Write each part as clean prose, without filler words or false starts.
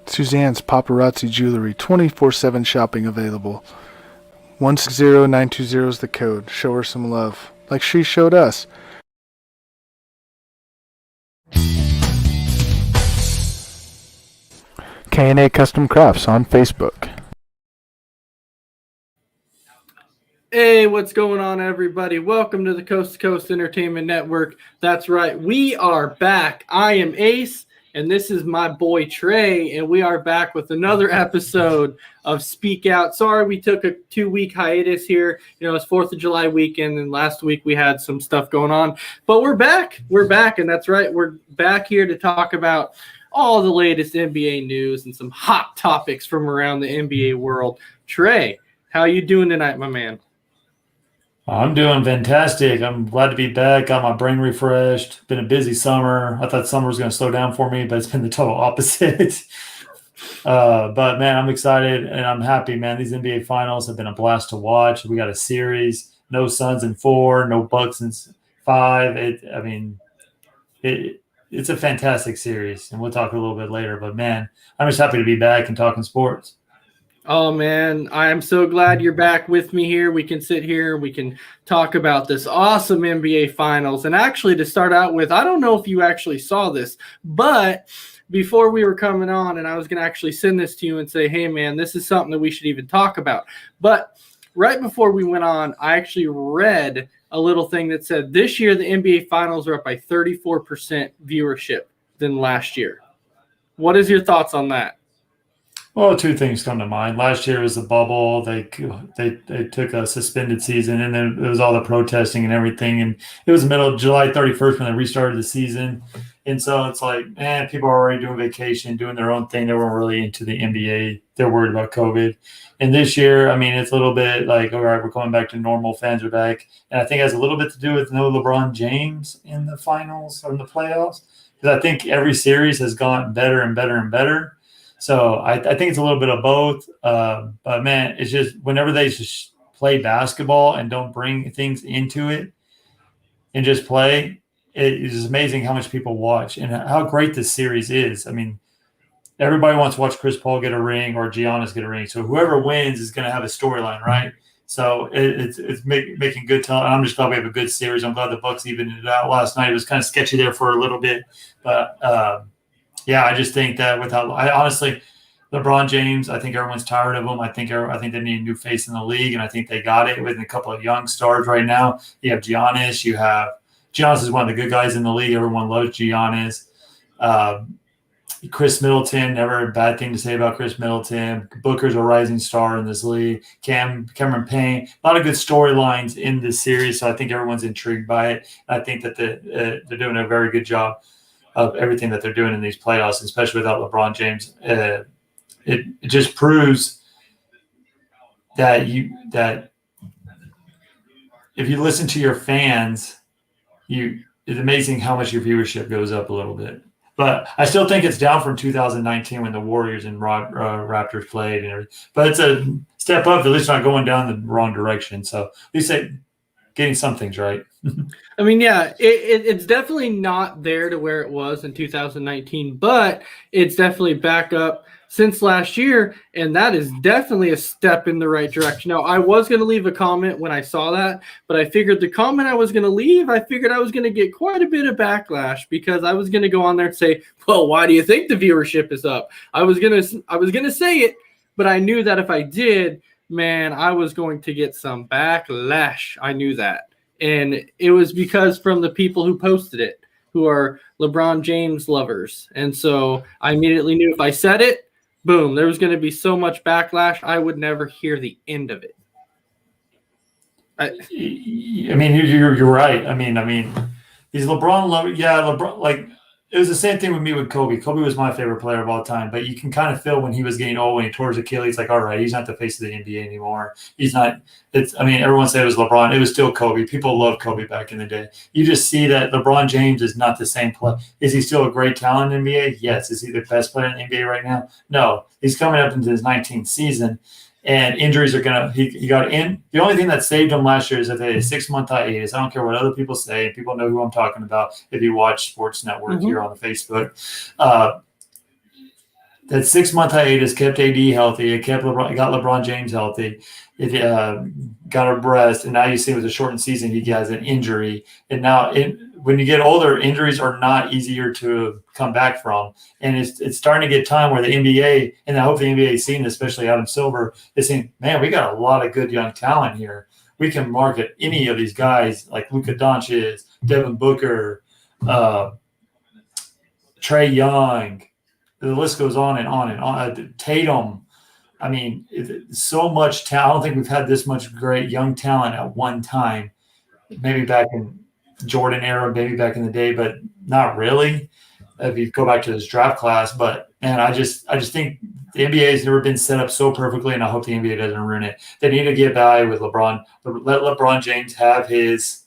Suzanne's Paparazzi Jewelry, 24/7 shopping available. 160920 is the code. Show her some love, like she showed us. K&A Custom Crafts on Facebook. Hey, what's going on, everybody? Welcome to the Coast to Coast Entertainment Network. That's right, we are back. I am Ace, and this is my boy Trey, and we are back with another episode of Speak Out. Sorry we took a 2-week hiatus here. You know, it's 4th of July weekend, and last week we had some stuff going on. But we're back. We're back, and that's right, we're back here to talk about all the latest NBA news and some hot topics from around the NBA world. Trey, how you doing tonight, my man? I'm doing fantastic. I'm glad to be back. Got my brain refreshed. Been a busy summer. I thought summer was going to slow down for me, but it's been the total opposite. But, man, I'm excited and I'm happy, man. These NBA finals have been a blast to watch. We got a series. No Suns in 4, no Bucks in 5. It's a fantastic series, and we'll talk a little bit later. But, man, I'm just happy to be back and talking sports. Oh, man, I am so glad you're back with me here. We can sit here and we can talk about this awesome NBA Finals. And actually, to start out with, I don't know if you actually saw this, but before we were coming on, and I was going to actually send this to you and say, hey, man, this is something that we should even talk about. But right before we went on, I actually read a little thing that said this year the NBA Finals are up by 34% viewership than last year. What is your thoughts on that? Well, 2 things come to mind. Last year was the bubble. They took a suspended season, and then it was all the protesting and everything. And it was the middle of July 31st when they restarted the season. And so it's like, man, people are already doing vacation, doing their own thing. They weren't really into the NBA. They're worried about COVID. And this year, I mean, it's a little bit like, all right, we're going back to normal. Fans are back. And I think it has a little bit to do with no LeBron James in the finals or in the playoffs. Because I think every series has gotten better and better and better. So I think it's a little bit of both. But, man, it's just whenever they just play basketball and don't bring things into it and just play, it is amazing how much people watch and how great this series is. I mean, everybody wants to watch Chris Paul get a ring or Giannis get a ring. So whoever wins is going to have a storyline, right? So it's making good talent. I'm just glad we have a good series. I'm glad the Bucks evened it out last night. It was kind of sketchy there for a little bit. But, yeah, I just think that honestly, LeBron James, I think everyone's tired of him. I think they need a new face in the league, and I think they got it with a couple of young stars right now. You have Giannis. Giannis is one of the good guys in the league. Everyone loves Giannis. Chris Middleton, never a bad thing to say about Chris Middleton. Booker's a rising star in this league. Cameron Payne, a lot of good storylines in this series, so I think everyone's intrigued by it. I think that they're doing a very good job of everything that they're doing in these playoffs, especially without LeBron James. It just proves that if you listen to your fans, it's amazing how much your viewership goes up a little bit. But I still think it's down from 2019 when the Warriors and Raptors played and everything. But it's a step up, at least not going down the wrong direction. So at least getting some things right. I mean, yeah, it's definitely not there to where it was in 2019, but it's definitely back up since last year, and that is definitely a step in the right direction. Now, I was going to leave a comment when I saw that, but I figured the comment I was going to leave, I was going to get quite a bit of backlash because I was going to go on there and say, well, why do you think the viewership is up? I was going to say it, but I knew that if I did, man, I was going to get some backlash. I knew that. And it was because from the people who posted it, who are LeBron James lovers. And so I immediately knew if I said it, boom, there was going to be so much backlash, I would never hear the end of it. I mean, you're right. I mean, these LeBron lovers, yeah, LeBron, like it was the same thing with me with Kobe. Kobe was my favorite player of all time, but you can kind of feel when he was getting old, when he tore his Achilles, like, all right, he's not the face of the NBA anymore. He's not. Everyone said it was LeBron. It was still Kobe. People loved Kobe back in the day. You just see that LeBron James is not the same player. Is he still a great talent in the NBA? Yes. Is he the best player in the NBA right now? No. He's coming up into his 19th season. And injuries are he got in. The only thing that saved him last year is that they had a 6-month hiatus. I don't care what other people say. People know who I'm talking about if you watch Sports Network here on the Facebook. That 6-month hiatus kept AD healthy. It got LeBron James healthy. It got a rest. And now you see with a shortened season, he has an injury. And now when you get older, injuries are not easier to come back from. And it's starting to get time where the NBA, and I hope the NBA is seeing, especially Adam Silver, is saying, man, we got a lot of good young talent here. We can market any of these guys like Luka Doncic, Devin Booker, Trae Young. The list goes on and on and on. Tatum. I mean, so much talent. I don't think we've had this much great young talent at one time. Maybe back in Jordan era, maybe back in the day, but not really if you go back to this draft class. But man, I just think the NBA has never been set up so perfectly, and I hope the NBA doesn't ruin it. They need to get value with LeBron. Let LeBron James have his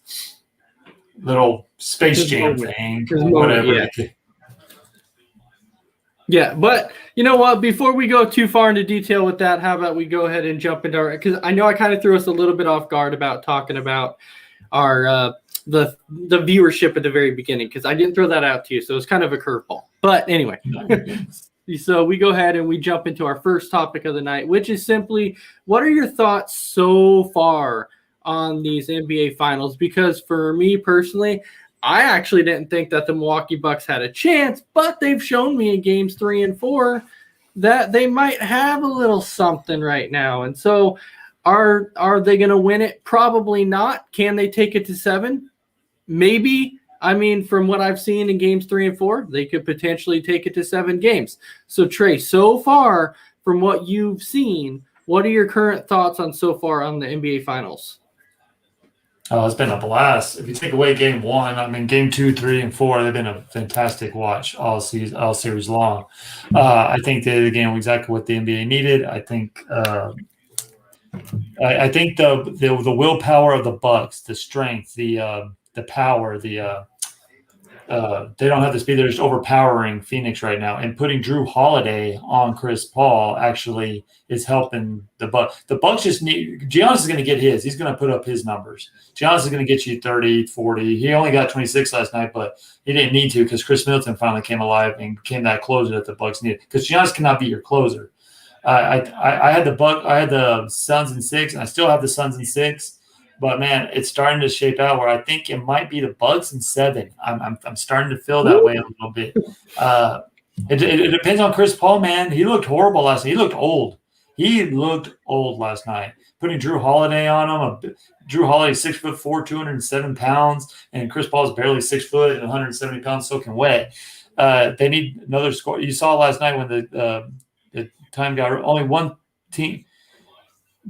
little Space Jam thing, whatever. Yeah, but you know what? Before we go too far into detail with that, how about we go ahead and jump into our, because I know I kind of threw us a little bit off guard about talking about our the viewership at the very beginning, because I didn't throw that out to you, so it's kind of a curveball. But anyway, so we go ahead and we jump into our first topic of the night, which is simply, what are your thoughts so far on these NBA Finals? Because for me personally, I actually didn't think that the Milwaukee Bucks had a chance, but they've shown me in games 3 and 4 that they might have a little something right now. And so are they going to win it? Probably not. Can they take it to 7? Maybe. I mean, from what I've seen in games 3 and 4, they could potentially take it to 7 games. So Trey, so far from what you've seen, what are your current thoughts on so far on the NBA Finals? Oh, it's been a blast. If you take away game 1, I mean, game 2, 3, and 4, they've been a fantastic watch all series long. I think they did again exactly what the NBA needed. I think the willpower of the Bucks, the strength, the power, they don't have the speed. They're just overpowering Phoenix right now, and putting Drew Holiday on Chris Paul actually is helping the Bucks. The Bucks just need – Giannis is going to get his. He's going to put up his numbers. Giannis is going to get you 30, 40. He only got 26 last night, but he didn't need to because Chris Middleton finally came alive and became that closer that the Bucks needed, because Giannis cannot be your closer. I had the Suns in 6, and I still have the Suns in 6. But man, it's starting to shape out where I think it might be the Bucks in 7. I'm starting to feel that way a little bit. It depends on Chris Paul, man. He looked horrible last night. He looked old. Last night. Putting Drew Holiday on him. Drew Holiday 6'4", 207 pounds, and Chris Paul's barely 6 foot and 170 pounds soaking wet. They need another score. You saw last night when the time got only one team.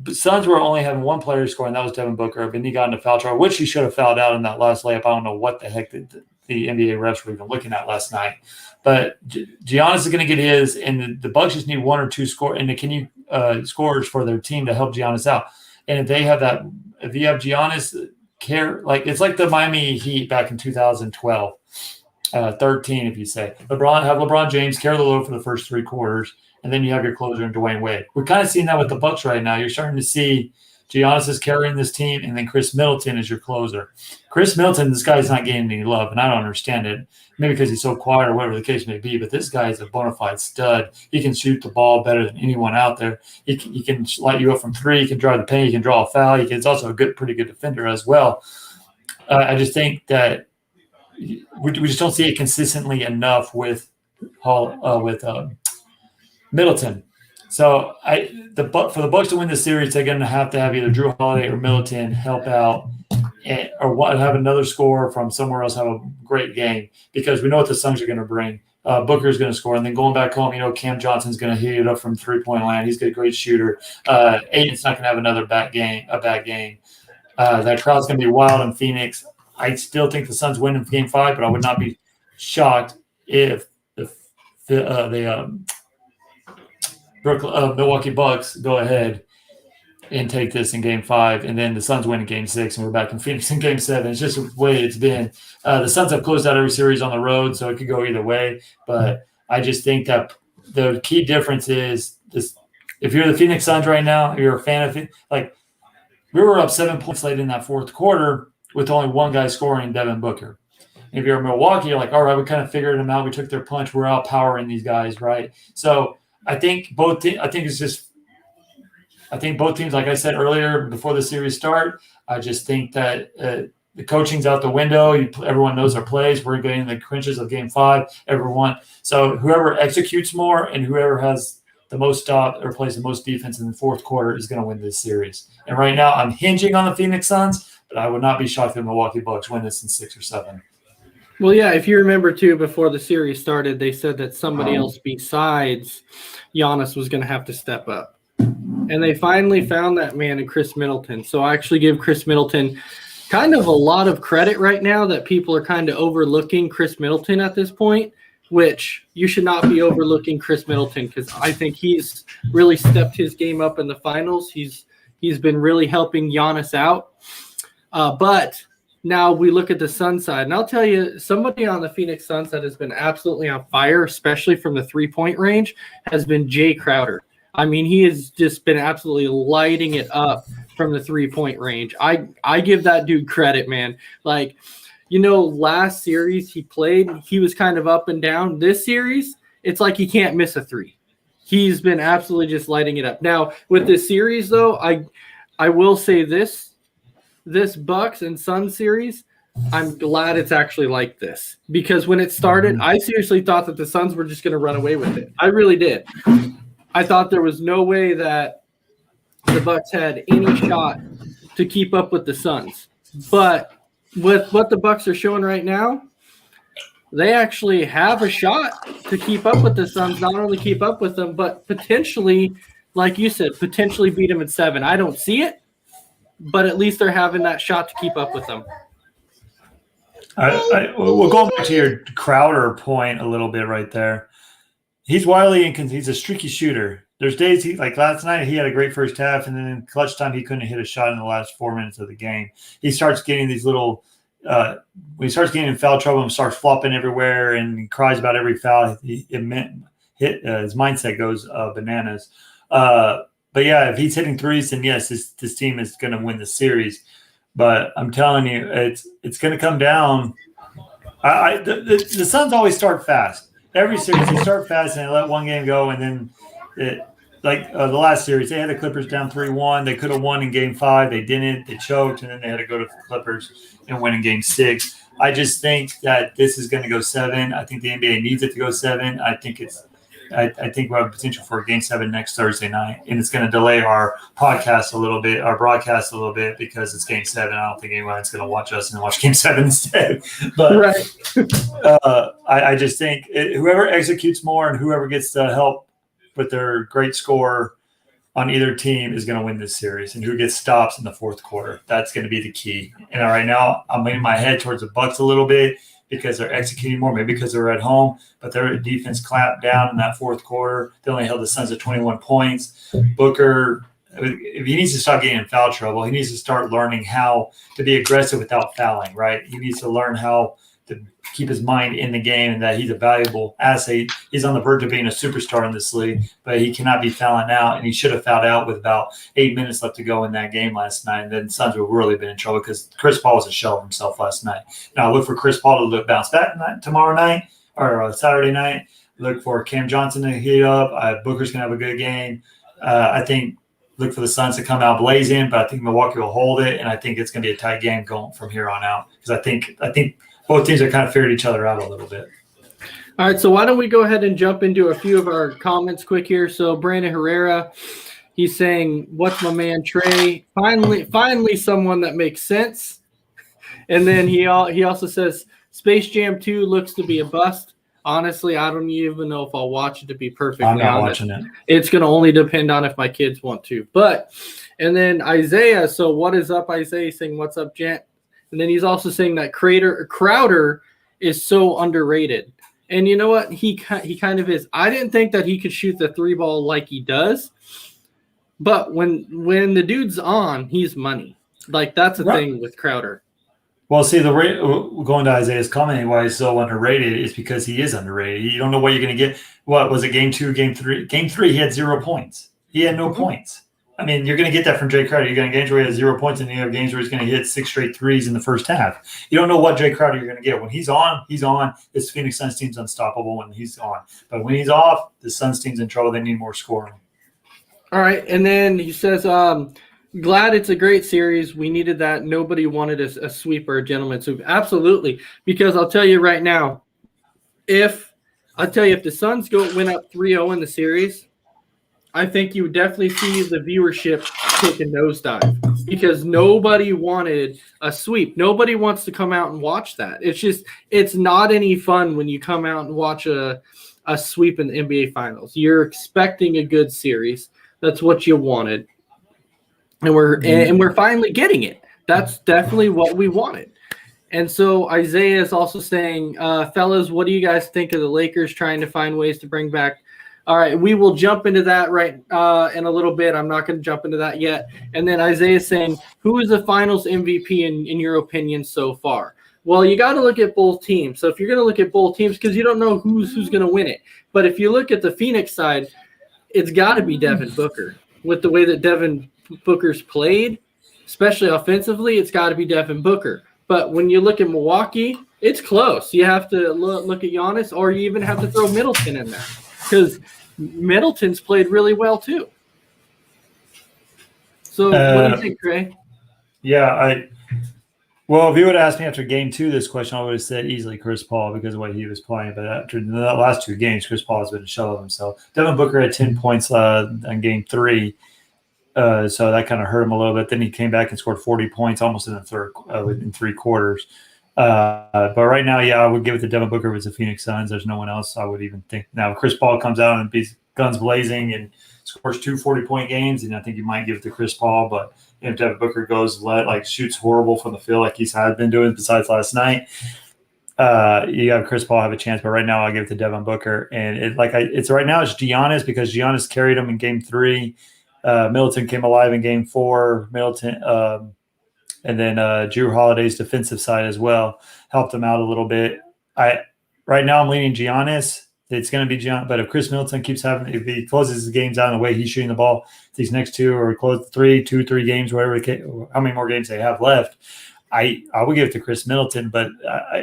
The Suns were only having one player score, and that was Devin Booker. But he got into foul trouble, which he should have fouled out in that last layup. I don't know what the heck the NBA refs were even looking at last night. But Giannis is going to get his, and the Bucks just need 1 or 2 scorers for their team to help Giannis out. And if you have Giannis it's like the Miami Heat back in 2012, 13, if you say. Have LeBron James carry the load for the first 3 quarters. And then you have your closer in Dwayne Wade. We're kind of seeing that with the Bucks right now. You're starting to see Giannis is carrying this team, and then Chris Middleton is your closer. Chris Middleton, this guy's not getting any love, and I don't understand it. Maybe because he's so quiet or whatever the case may be, but this guy is a bona fide stud. He can shoot the ball better than anyone out there. He can light you up from 3. He can drive the paint. He can draw a foul. He's also a pretty good defender as well. I just think that we just don't see it consistently enough with Middleton. So for the Bucks to win the series, they're going to have either Drew Holiday or Middleton help out, or have another score from somewhere else have a great game, because we know what the Suns are going to bring. Booker's going to score, and then going back home, Cam Johnson's going to heat it up from 3-point land. He's a great shooter. Aiden's not going to have another bad game. That crowd's going to be wild in Phoenix. I still think the Suns win in Game 5, but I would not be shocked if the Milwaukee Bucks go ahead and take this in Game 5, and then the Suns win in Game 6, and we're back in Phoenix in Game 7. It's just the way it's been. The Suns have closed out every series on the road, so it could go either way. But I just think that the key difference is this: if you're the Phoenix Suns right now, if you're a fan of it, like we were up 7 points late in that fourth quarter with only one guy scoring, Devin Booker. If you're Milwaukee, you're like, all right, we kind of figured them out. We took their punch. We're outpowering these guys, right? So I think both teams, like I said earlier, before the series start, I just think that the coaching's out the window. Everyone knows their plays. We're getting in the clinches of Game 5. So whoever executes more and whoever has the most stop or plays the most defense in the fourth quarter is going to win this series. And right now, I'm hinging on the Phoenix Suns, but I would not be shocked if the Milwaukee Bucks win this in 6 or 7. Well, yeah, if you remember, too, before the series started, they said that somebody else besides Giannis was going to have to step up. And they finally found that man in Chris Middleton. So I actually give Chris Middleton kind of a lot of credit right now that people are kind of overlooking Chris Middleton at this point, which you should not be overlooking Chris Middleton because I think he's really stepped his game up in the finals. He's been really helping Giannis out. But now we look at the Suns side, and I'll tell you, somebody on the Phoenix Suns that has been absolutely on fire, especially from the three-point range, has been Jay Crowder. I mean, he has just been absolutely lighting it up from the three-point range. I give that dude credit, man. Like, last series he played, he was kind of up and down. This series, it's like he can't miss a three. He's been absolutely just lighting it up. Now, with this series, though, I will say this Bucks and Suns series, I'm glad it's actually like this. Because when it started, I seriously thought that the Suns were just going to run away with it. I really did. I thought there was no way that the Bucks had any shot to keep up with the Suns. But with what the Bucks are showing right now, they actually have a shot to keep up with the Suns, not only keep up with them, but potentially, like you said, potentially beat them at 7. I don't see it, but at least they're having that shot to keep up with them. We'll go back to your Crowder point a little bit right there. He's wily and he's a streaky shooter. There's days like last night, he had a great first half, and then in clutch time, he couldn't hit a shot in the last 4 minutes of the game. He starts getting these little when he starts getting in foul trouble and starts flopping everywhere and he cries about every foul, his mindset goes bananas. But yeah, if he's hitting threes, then yes, this team is going to win the series. But I'm telling you, it's going to come down. The Suns always start fast. Every series, they start fast and they let one game go, and then the last series, they had the Clippers down 3-1. They could have won in Game 5. They didn't. They choked, and then they had to go to the Clippers and win in Game 6. I just think that this is going to go 7. I think the NBA needs it to go 7. I think we have potential for a Game 7 next Thursday night, and it's going to delay our broadcast a little bit because it's Game 7. I don't think anyone's going to watch us and watch Game 7 instead. But right. I just think whoever executes more and whoever gets the help with their great score on either team is going to win this series, and who gets stops in the fourth quarter. That's going to be the key. And right now, I'm leaning my head towards the Bucks a little bit because they're executing more, maybe because they're at home, but their defense clamped down in that fourth quarter. They only held the Suns at 21 points. Booker, if he needs to stop getting in foul trouble, he needs to start learning how to be aggressive without fouling, right? He needs to learn how to keep his mind in the game and that he's a valuable asset. He's on the verge of being a superstar in this league, but he cannot be fouling out, and he should have fouled out with about 8 minutes left to go in that game last night. And then the Suns would really been in trouble because Chris Paul was a shell of himself last night. Now look for Chris Paul to bounce back tomorrow night or Saturday night. Look for Cam Johnson to heat up. Booker's going to have a good game. I think look for the Suns to come out blazing, but I think Milwaukee will hold it, and I think it's going to be a tight game going from here on out because I think both teams have kind of figured each other out a little bit. All right, so why don't we go ahead and jump into a few of our comments quick here. So Brandon Herrera, he's saying, "What's my man Trey? Finally, someone that makes sense." And then he also says, "Space Jam 2 looks to be a bust." Honestly, I don't even know if I'll watch it, to be perfectly honest. I'm not watching it. It's going to only depend on if my kids want to. But, and then Isaiah, so what is up, Isaiah? He's saying, "What's up, gent?" And then he's also saying that Crowder is so underrated. And you know what? He kind of is. I didn't think that he could shoot the three ball like he does, but when the dude's on, he's money. Like that's the thing with Crowder. Well, see, going to Isaiah's comment, why he's so underrated is because he is underrated. You don't know what you're going to get. What was it? Game 2, game 3? Game 3, he had 0 points. He had no points. I mean, you're going to get that from Jay Crowder. You're going to get games where he has 0 points, and you have games where he's going to hit 6 straight threes in the first half. You don't know what Jay Crowder you're going to get. When he's on, he's on. This Phoenix Suns team's unstoppable when he's on. But when he's off, the Suns team's in trouble. They need more scoring. All right, and then he says, glad it's a great series. We needed that. Nobody wanted a sweep or a gentleman sweep. Absolutely, because I'll tell you right now, if the Suns win up 3-0 in the series, I think you would definitely see the viewership take a nosedive because nobody wanted a sweep. Nobody wants to come out and watch that. It's not any fun when you come out and watch a sweep in the NBA Finals. You're expecting a good series. That's what you wanted. And we're finally getting it. That's definitely what we wanted. And so Isaiah is also saying, fellas, what do you guys think of the Lakers trying to find ways to bring back? All right, we will jump into that right in a little bit. I'm not going to jump into that yet. And then Isaiah is saying, who is the Finals MVP in your opinion so far? Well, you got to look at both teams. So if you're going to look at both teams, because you don't know who's going to win it. But if you look at the Phoenix side, it's got to be Devin Booker. With the way that Devin Booker's played, especially offensively, it's got to be Devin Booker. But when you look at Milwaukee, it's close. You have to look at Giannis, or you even have to throw Middleton in there because Middleton's played really well too. So what do you think, Trey? Yeah, well, if you would have asked me after game 2 this question, I would have said easily Chris Paul because of the way he was playing. But after the last 2 games, Chris Paul has been a shell of himself. Devin Booker had 10 points in game 3. So that kind of hurt him a little bit. Then he came back and scored 40 points almost in the third, in 3 quarters. But right now, yeah, I would give it to Devin Booker with the Phoenix Suns. There's no one else I would even think. Now, if Chris Paul comes out and beats guns blazing and scores 2 40-point games, and I think you might give it to Chris Paul. But if Devin Booker shoots horrible from the field like he's had been doing besides last night, you have Chris Paul have a chance. But right now, I'll give it to Devin Booker. And right now it's Giannis because Giannis carried him in game 3. Middleton came alive in game 4. Middleton, and then Jrue Holiday's defensive side as well helped him out a little bit. Right now I'm leaning Giannis. It's going to be Giannis, but if Chris Middleton if he closes his games out in the way he's shooting the ball these next 2 or close 3 games, how many more games they have left, I would give it to Chris Middleton. But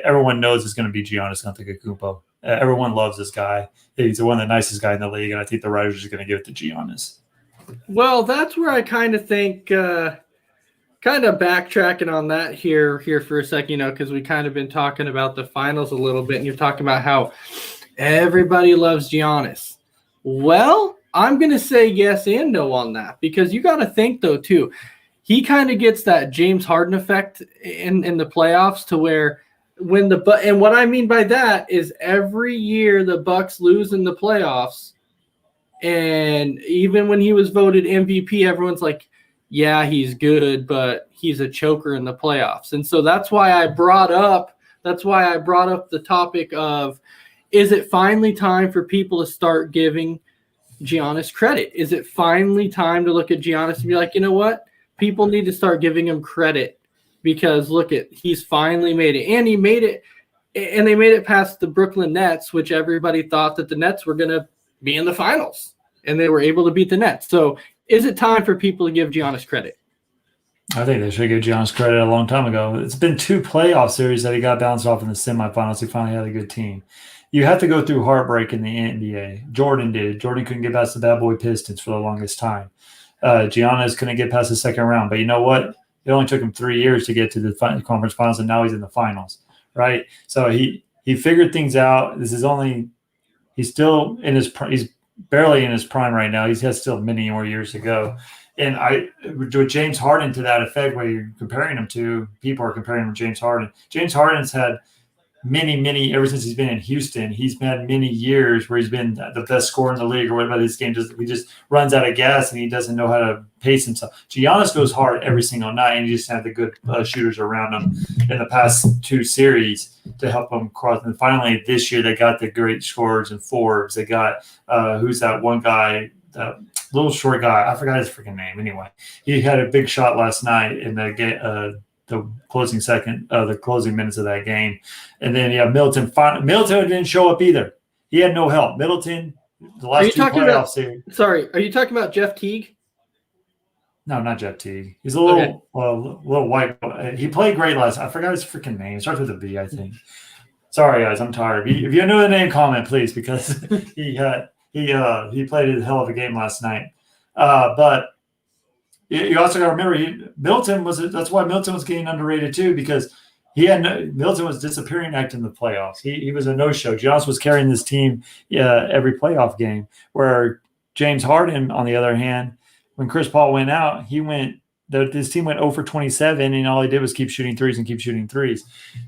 everyone knows it's going to be Giannis Antetokounmpo. Everyone loves this guy. He's one of the nicest guys in the league, and I think the writers are going to give it to Giannis. Well, that's where I kind of think, kind of backtracking on that here for a second, because we kind of been talking about the finals a little bit, and you're talking about how everybody loves Giannis. Well, I'm going to say yes and no on that because you got to think, though, too. He kind of gets that James Harden effect in the playoffs to where and what I mean by that is every year the Bucks lose in the playoffs. And even when he was voted MVP, everyone's like, yeah, he's good, but he's a choker in the playoffs. And so that's why I brought up the topic of, is it finally time for people to start giving Giannis credit? Is it finally time to look at Giannis and be like, you know what? People need to start giving him credit because he's finally made it. And he made it, and they made it past the Brooklyn Nets, which everybody thought that the Nets were going to be in the finals. And they were able to beat the Nets. So is it time for people to give Giannis credit? I think they should give Giannis credit a long time ago. It's been 2 playoff series that he got bounced off in the semifinals. He finally had a good team. You have to go through heartbreak in the NBA. Jordan did. Jordan couldn't get past the bad boy Pistons for the longest time. Giannis couldn't get past the second round. But you know what? It only took him 3 years to get to the conference finals, and now he's in the finals, right? So he figured things out. He's still in he's barely in his prime right now. He has still many more years to go. And with James Harden to that effect, where you're comparing him to, people are comparing him to James Harden. James Harden's had ever since he's been in Houston, he's had many years where he's been the best scorer in the league or whatever. This game he just runs out of gas and he doesn't know how to pace himself. Giannis goes hard every single night, and he just had the good shooters around him in the past 2 series to help him cross. And finally, this year they got the great scorers and Forbes. They got who's that one guy, that little short guy? I forgot his freaking name. Anyway, he had a big shot last night in the closing minutes of that game. And then you have Middleton. Middleton didn't show up either. He had no help. Middleton, the last 2 playoff series. Sorry, are you talking about Jeff Teague? No, not Jeff Teague. He's a little little white. He played great last. I forgot his freaking name. It starts with a B, I think. Sorry, guys, I'm tired. If you know the name, comment please, because he played a hell of a game last night. But you also got to remember, that's why Milton was getting underrated too, because Milton was disappearing act in the playoffs. He was a no-show. Giannis was carrying this team every playoff game, where James Harden, on the other hand, when Chris Paul went out, this team went 0 for 27, and all he did was keep shooting threes and keep shooting threes.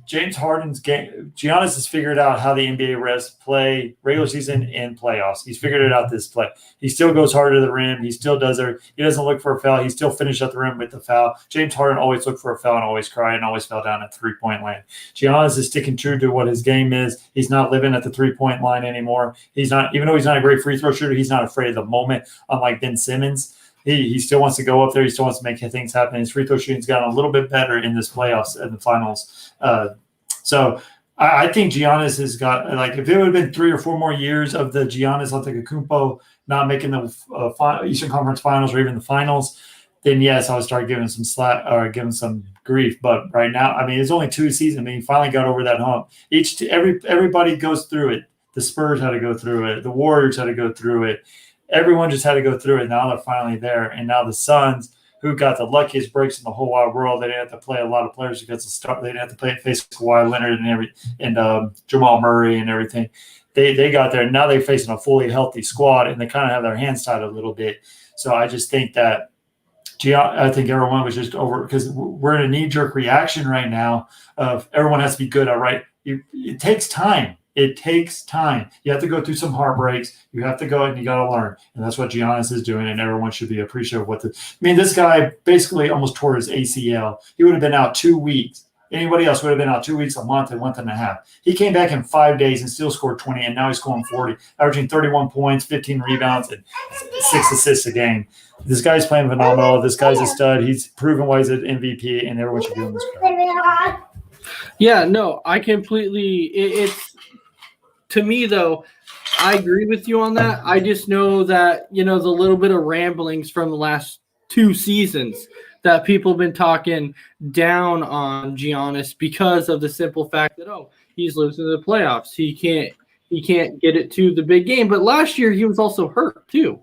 James Harden's game, Giannis has figured out how the NBA refs play regular season and playoffs. He's figured it out this play. He still goes hard to the rim. He still does it. He doesn't look for a foul. He still finishes at the rim with the foul. James Harden always looked for a foul and always cried and always fell down at three-point line. Giannis is sticking true to what his game is. He's not living at the three-point line anymore. Even though he's not a great free throw shooter, he's not afraid of the moment, unlike Ben Simmons. He still wants to go up there. He still wants to make things happen. His free throw shooting's gotten a little bit better in this playoffs and the finals. So I think Giannis has got, like, if it would have been 3 or 4 more years of the Giannis Antetokounmpo not making the Eastern Conference Finals or even the finals, then yes, I would start giving some slack or giving some grief. But right now, I mean, it's only 2 seasons. I mean, he finally got over that hump. Everybody goes through it. The Spurs had to go through it. The Warriors had to go through it. Everyone just had to go through it. Now they're finally there. And now the Suns, who got the luckiest breaks in the whole wide world, they didn't have to play a lot of players against the start. They didn't have to face Kawhi Leonard and Jamal Murray and everything. They got there. Now they're facing a fully healthy squad, and they kind of have their hands tied a little bit. So I just think that I think everyone was just over, because we're in a knee-jerk reaction right now of everyone has to be good. All right, it takes time. It takes time. You have to go through some heartbreaks. You have to go and you got to learn. And that's what Giannis is doing, and everyone should be appreciative of this guy basically almost tore his ACL. He would have been out 2 weeks. Anybody else would have been out 2 weeks, a month and a half. He came back in 5 days and still scored 20, and now he's scoring 40, averaging 31 points, 15 rebounds, and 6 assists a game. This guy's playing phenomenal. This guy's a stud. He's proven why he's an MVP, and everyone should give him this credit. Yeah, no, I completely it's to me, though, I agree with you on that. I just know that, the little bit of ramblings from the last 2 seasons that people have been talking down on Giannis because of the simple fact that, he's losing the playoffs. He can't get it to the big game. But last year he was also hurt too.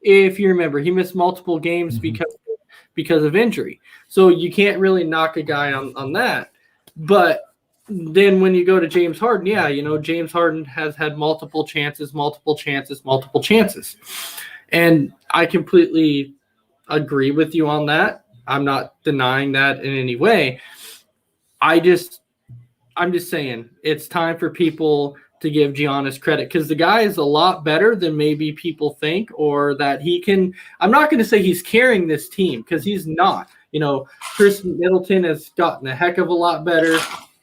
If you remember, he missed multiple games because of injury. So you can't really knock a guy on that. But then when you go to James Harden, James Harden has had multiple chances. And I completely agree with you on that. I'm not denying that in any way. I'm just saying it's time for people to give Giannis credit, because the guy is a lot better than maybe people think, or that he can. I'm not going to say he's carrying this team, because he's not. Chris Middleton has gotten a heck of a lot better.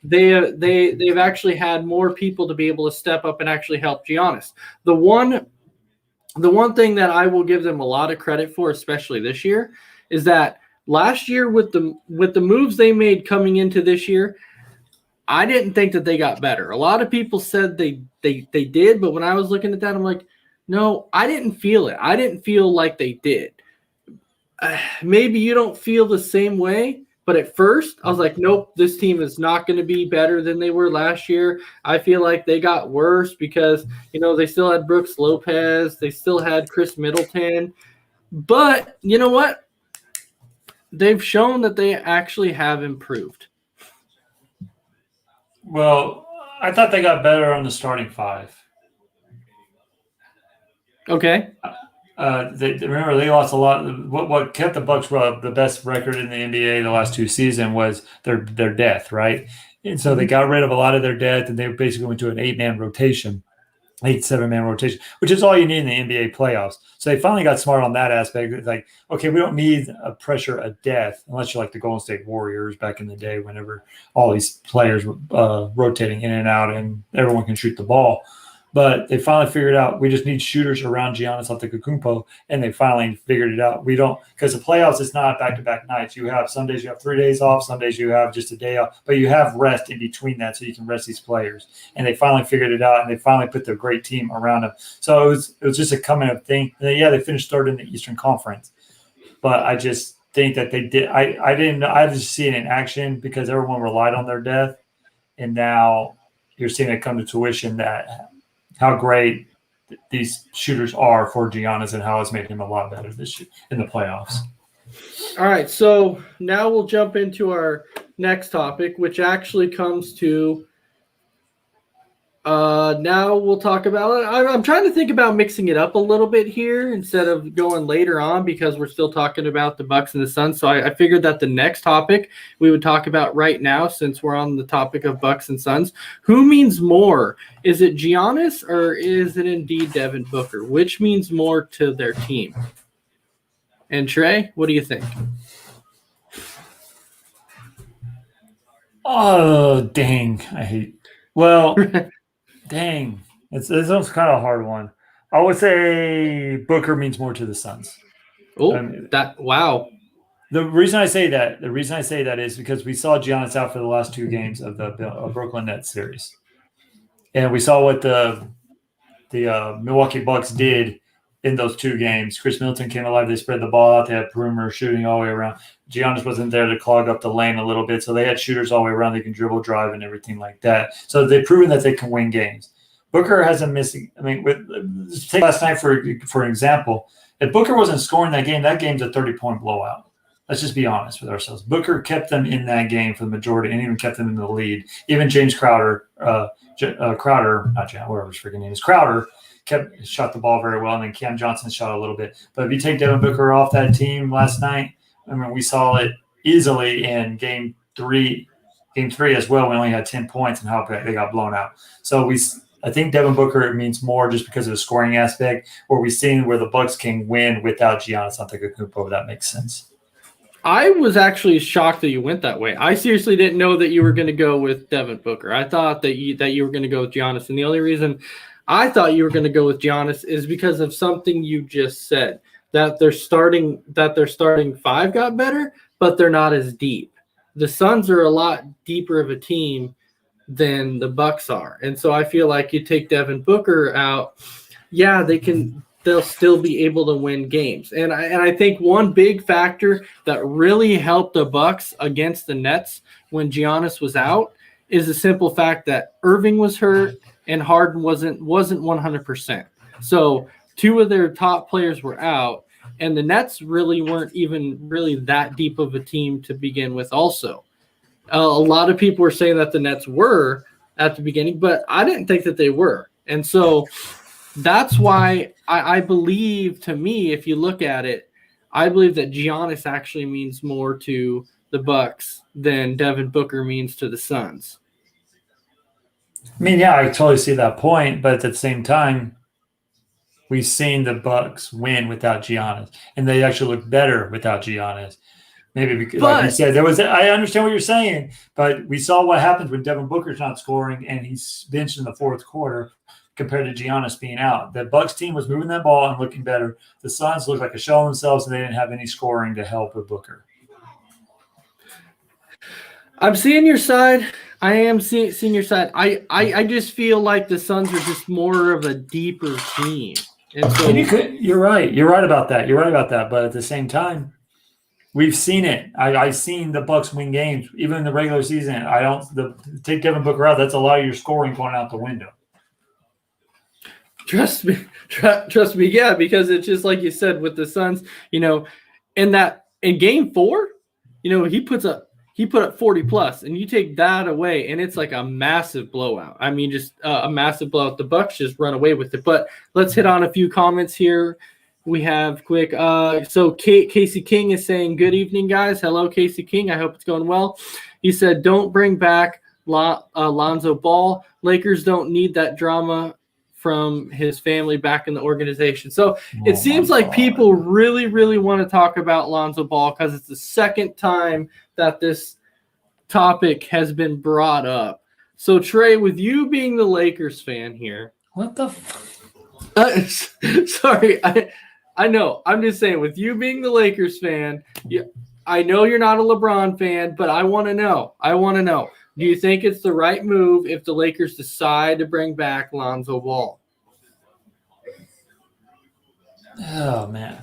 They've actually had more people to be able to step up and actually help Giannis. The one thing that I will give them a lot of credit for, especially this year, is that last year with the moves they made coming into this year, I didn't think that they got better. A lot of people said they did, but when I was looking at that, I'm like, no, I didn't feel it. I didn't feel like they did. Maybe you don't feel the same way. But at first, I was like, nope, this team is not going to be better than they were last year. I feel like they got worse because, they still had Brooks Lopez. They still had Chris Middleton. But you know what? They've shown that they actually have improved. Well, I thought they got better on the starting 5. Okay. Remember they lost a lot. What kept the Bucks the best record in the NBA the last two seasons was their depth, right? And so they got rid of a lot of their depth, and they basically went to an 8-man rotation. 7-man rotation, which is all you need in the NBA playoffs. So they finally got smart on that aspect. It's like, okay, we don't need a pressure of death unless you're like the Golden State Warriors back in the day, whenever all these players were rotating in and out and everyone can shoot the ball. But they finally figured out we just need shooters around Giannis Antetokounmpo, and they finally figured it out. We don't, because the playoffs is not back-to-back nights. You have some days you have 3 days off, some days you have just a day off, but you have rest in between that so you can rest these players. And they finally figured it out, and they finally put their great team around them. So it was just a coming up thing. And then, they finished third in the Eastern Conference, but I just think that they did. I just see it in action because everyone relied on their depth, and now you're seeing it come to tuition that how great these shooters are for Giannis and how it's made him a lot better this year in the playoffs. All right, so now we'll jump into our next topic, which actually comes to now we'll talk about I'm trying to think about mixing it up a little bit here instead of going later on because we're still talking about the Bucks and the Suns. So I figured that the next topic we would talk about right now, since we're on the topic of Bucks and Suns, who means more? Is it Giannis or is it indeed Devin Booker? Which means more to their team? And Trey, what do you think? Oh, dang. Well, dang. It's kind of a hard one. I would say Booker means more to the Suns. Oh, wow. The reason I say that is because we saw Giannis out for the last 2 games of the Brooklyn Nets series. And we saw what the Milwaukee Bucks did in those 2 games. Chris Middleton came alive. They spread the ball out. They had perimeter shooting all the way around. Giannis wasn't there to clog up the lane a little bit, so they had shooters all the way around. They can dribble, drive, and everything like that. So they've proven that they can win games. Booker hasn't missing. I mean, take last night for an example. If Booker wasn't scoring that game's a 30-point blowout. Let's just be honest with ourselves. Booker kept them in that game for the majority, and even kept them in the lead. Even James Crowder, not James, whatever his freaking name is, Crowder, shot the ball very well, and then Cam Johnson shot a little bit. But if you take Devin Booker off that team last night, I mean, we saw it easily in game three as well. We only had 10 points and how they got blown out. So I think Devin Booker means more just because of the scoring aspect, where we've seen where the Bucks can win without Giannis Antetokounmpo, if that makes sense. I was actually shocked that you went that way. I seriously didn't know that you were going to go with Devin Booker. I thought that you were going to go with Giannis, and the only reason I thought you were going to go with Giannis is because of something you just said, that their starting 5 got better, but they're not as deep. The Suns are a lot deeper of a team than the Bucks are. And so I feel like you take Devin Booker out, they'll still be able to win games. And I think one big factor that really helped the Bucks against the Nets when Giannis was out is the simple fact that Irving was hurt and Harden wasn't 100%. So 2 of their top players were out, and the Nets really weren't even really that deep of a team to begin with also. A lot of people were saying that the Nets were at the beginning, but I didn't think that they were. And so that's why I believe, to me, if you look at it, I believe that Giannis actually means more to the Bucks than Devin Booker means to the Suns. I mean, yeah, I totally see that point, but at the same time, we've seen the Bucks win without Giannis, and they actually look better without Giannis. Maybe because, like you said, I understand what you're saying, but we saw what happens when Devin Booker's not scoring and he's benched in the 4th quarter compared to Giannis being out. The Bucks team was moving that ball and looking better. The Suns looked like a shell of themselves, and they didn't have any scoring to help with Booker. I'm seeing your side. I am seeing your side. I just feel like the Suns are just more of a deeper team. And so you're right. You're right about that. But at the same time, we've seen it. I've seen the Bucks win games, even in the regular season. Take Devin Booker out. That's a lot of your scoring going out the window. Trust me. Yeah, because it's just like you said with the Suns. In game 4, he put up 40 plus, and you take that away, and it's like a massive blowout. I mean, just a massive blowout. The Bucks just run away with it. But let's hit on a few comments here. we have quick. So Casey King is saying, "Good evening, guys. Hello, Casey King. I hope it's going well." He said, "Don't bring back Lonzo Ball. Lakers don't need that drama from his family back in the organization." So it seems like people really, really want to talk about Lonzo Ball because it's the second time that this topic has been brought up. So Trey, with you being the Lakers fan here, What the? sorry, I know. I'm just saying, with you being the Lakers fan, I know you're not a LeBron fan, but I want to know. Do you think it's the right move if the Lakers decide to bring back Lonzo Ball? Oh man,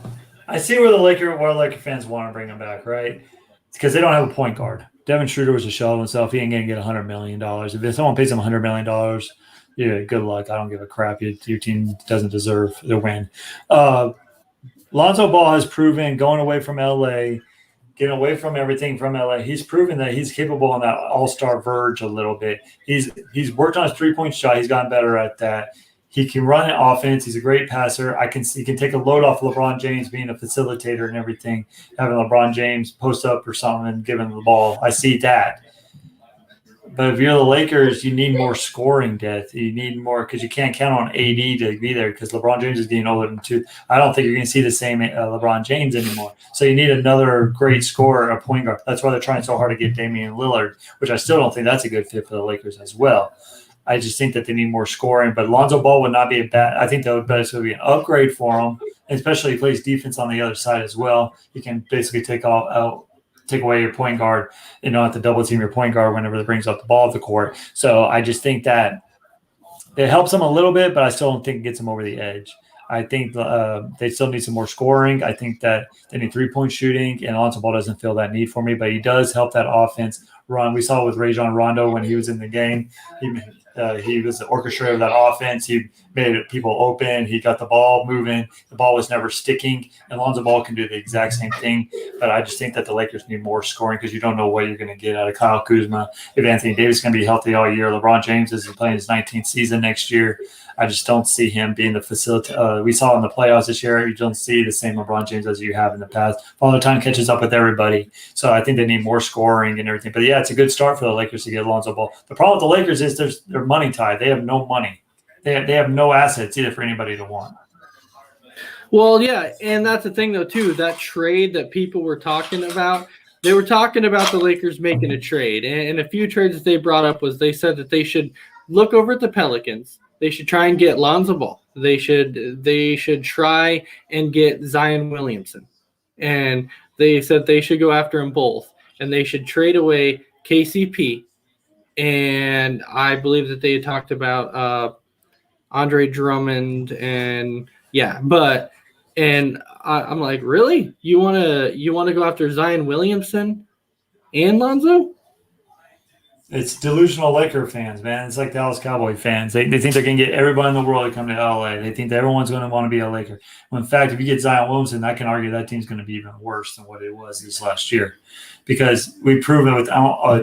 I see where Laker fans want to bring him back, right? Because they don't have a point guard. Devin Schroeder was a shell of himself. He ain't gonna get $100 million. If someone pays him $100 million, yeah, good luck. I don't give a crap. Your team doesn't deserve the win. Lonzo Ball has proven going away from LA, getting away from everything from LA. He's proven that he's capable on that all-star verge a little bit. He's worked on his three-point shot. He's gotten better at that. He can run an offense. He's a great passer. He can take a load off LeBron James being a facilitator and everything, having LeBron James post up or something and give him the ball. I see that. But if you're the Lakers, you need more scoring depth. You need more because you can't count on AD to be there because LeBron James is getting older than two. I don't think you're going to see the same LeBron James anymore. So you need another great scorer, a point guard. That's why they're trying so hard to get Damian Lillard, which I still don't think that's a good fit for the Lakers as well. I just think that they need more scoring. But Lonzo Ball would not be a bad. I think that would be an upgrade for him, especially if he plays defense on the other side as well. He can basically take away your point guard. You don't have to double team your point guard whenever it brings up the ball at the court. So I just think that it helps him a little bit, but I still don't think it gets him over the edge. I think they still need some more scoring. I think that they need three-point shooting, and Lonzo Ball doesn't feel that need for me, but he does help that offense run. We saw it with Rajon Rondo when he was in the game. He was the orchestrator of that offense. He made people open. He got the ball moving. The ball was never sticking. And Lonzo Ball can do the exact same thing. But I just think that the Lakers need more scoring because you don't know what you're going to get out of Kyle Kuzma. If Anthony Davis is going to be healthy all year, LeBron James is playing his 19th season next year. I just don't see him being the facilitator. We saw in the playoffs this year, you don't see the same LeBron James as you have in the past. Father Time catches up with everybody. So I think they need more scoring and everything. But, yeah, it's a good start for the Lakers to get Lonzo Ball. The problem with the Lakers is they're money tied. They have no money. They have no assets either for anybody to want. Well, yeah, and that's the thing, though, too. That trade that people were talking about, they were talking about the Lakers making a trade. And a few trades that they brought up was they said that they should look over at the Pelicans. They should try and get Lonzo Ball. They should try and get Zion Williamson. And they said they should go after them both. And they should trade away KCP. And I believe that they had talked about Andre Drummond and I'm like, really? You wanna go after Zion Williamson and Lonzo? It's delusional Laker fans, man. It's like Dallas Cowboy fans. They think they're going to get everybody in the world to come to LA. They think that everyone's going to want to be a Laker. When in fact, if you get Zion Williamson, I can argue that team's going to be even worse than what it was this last year. Because we've proven with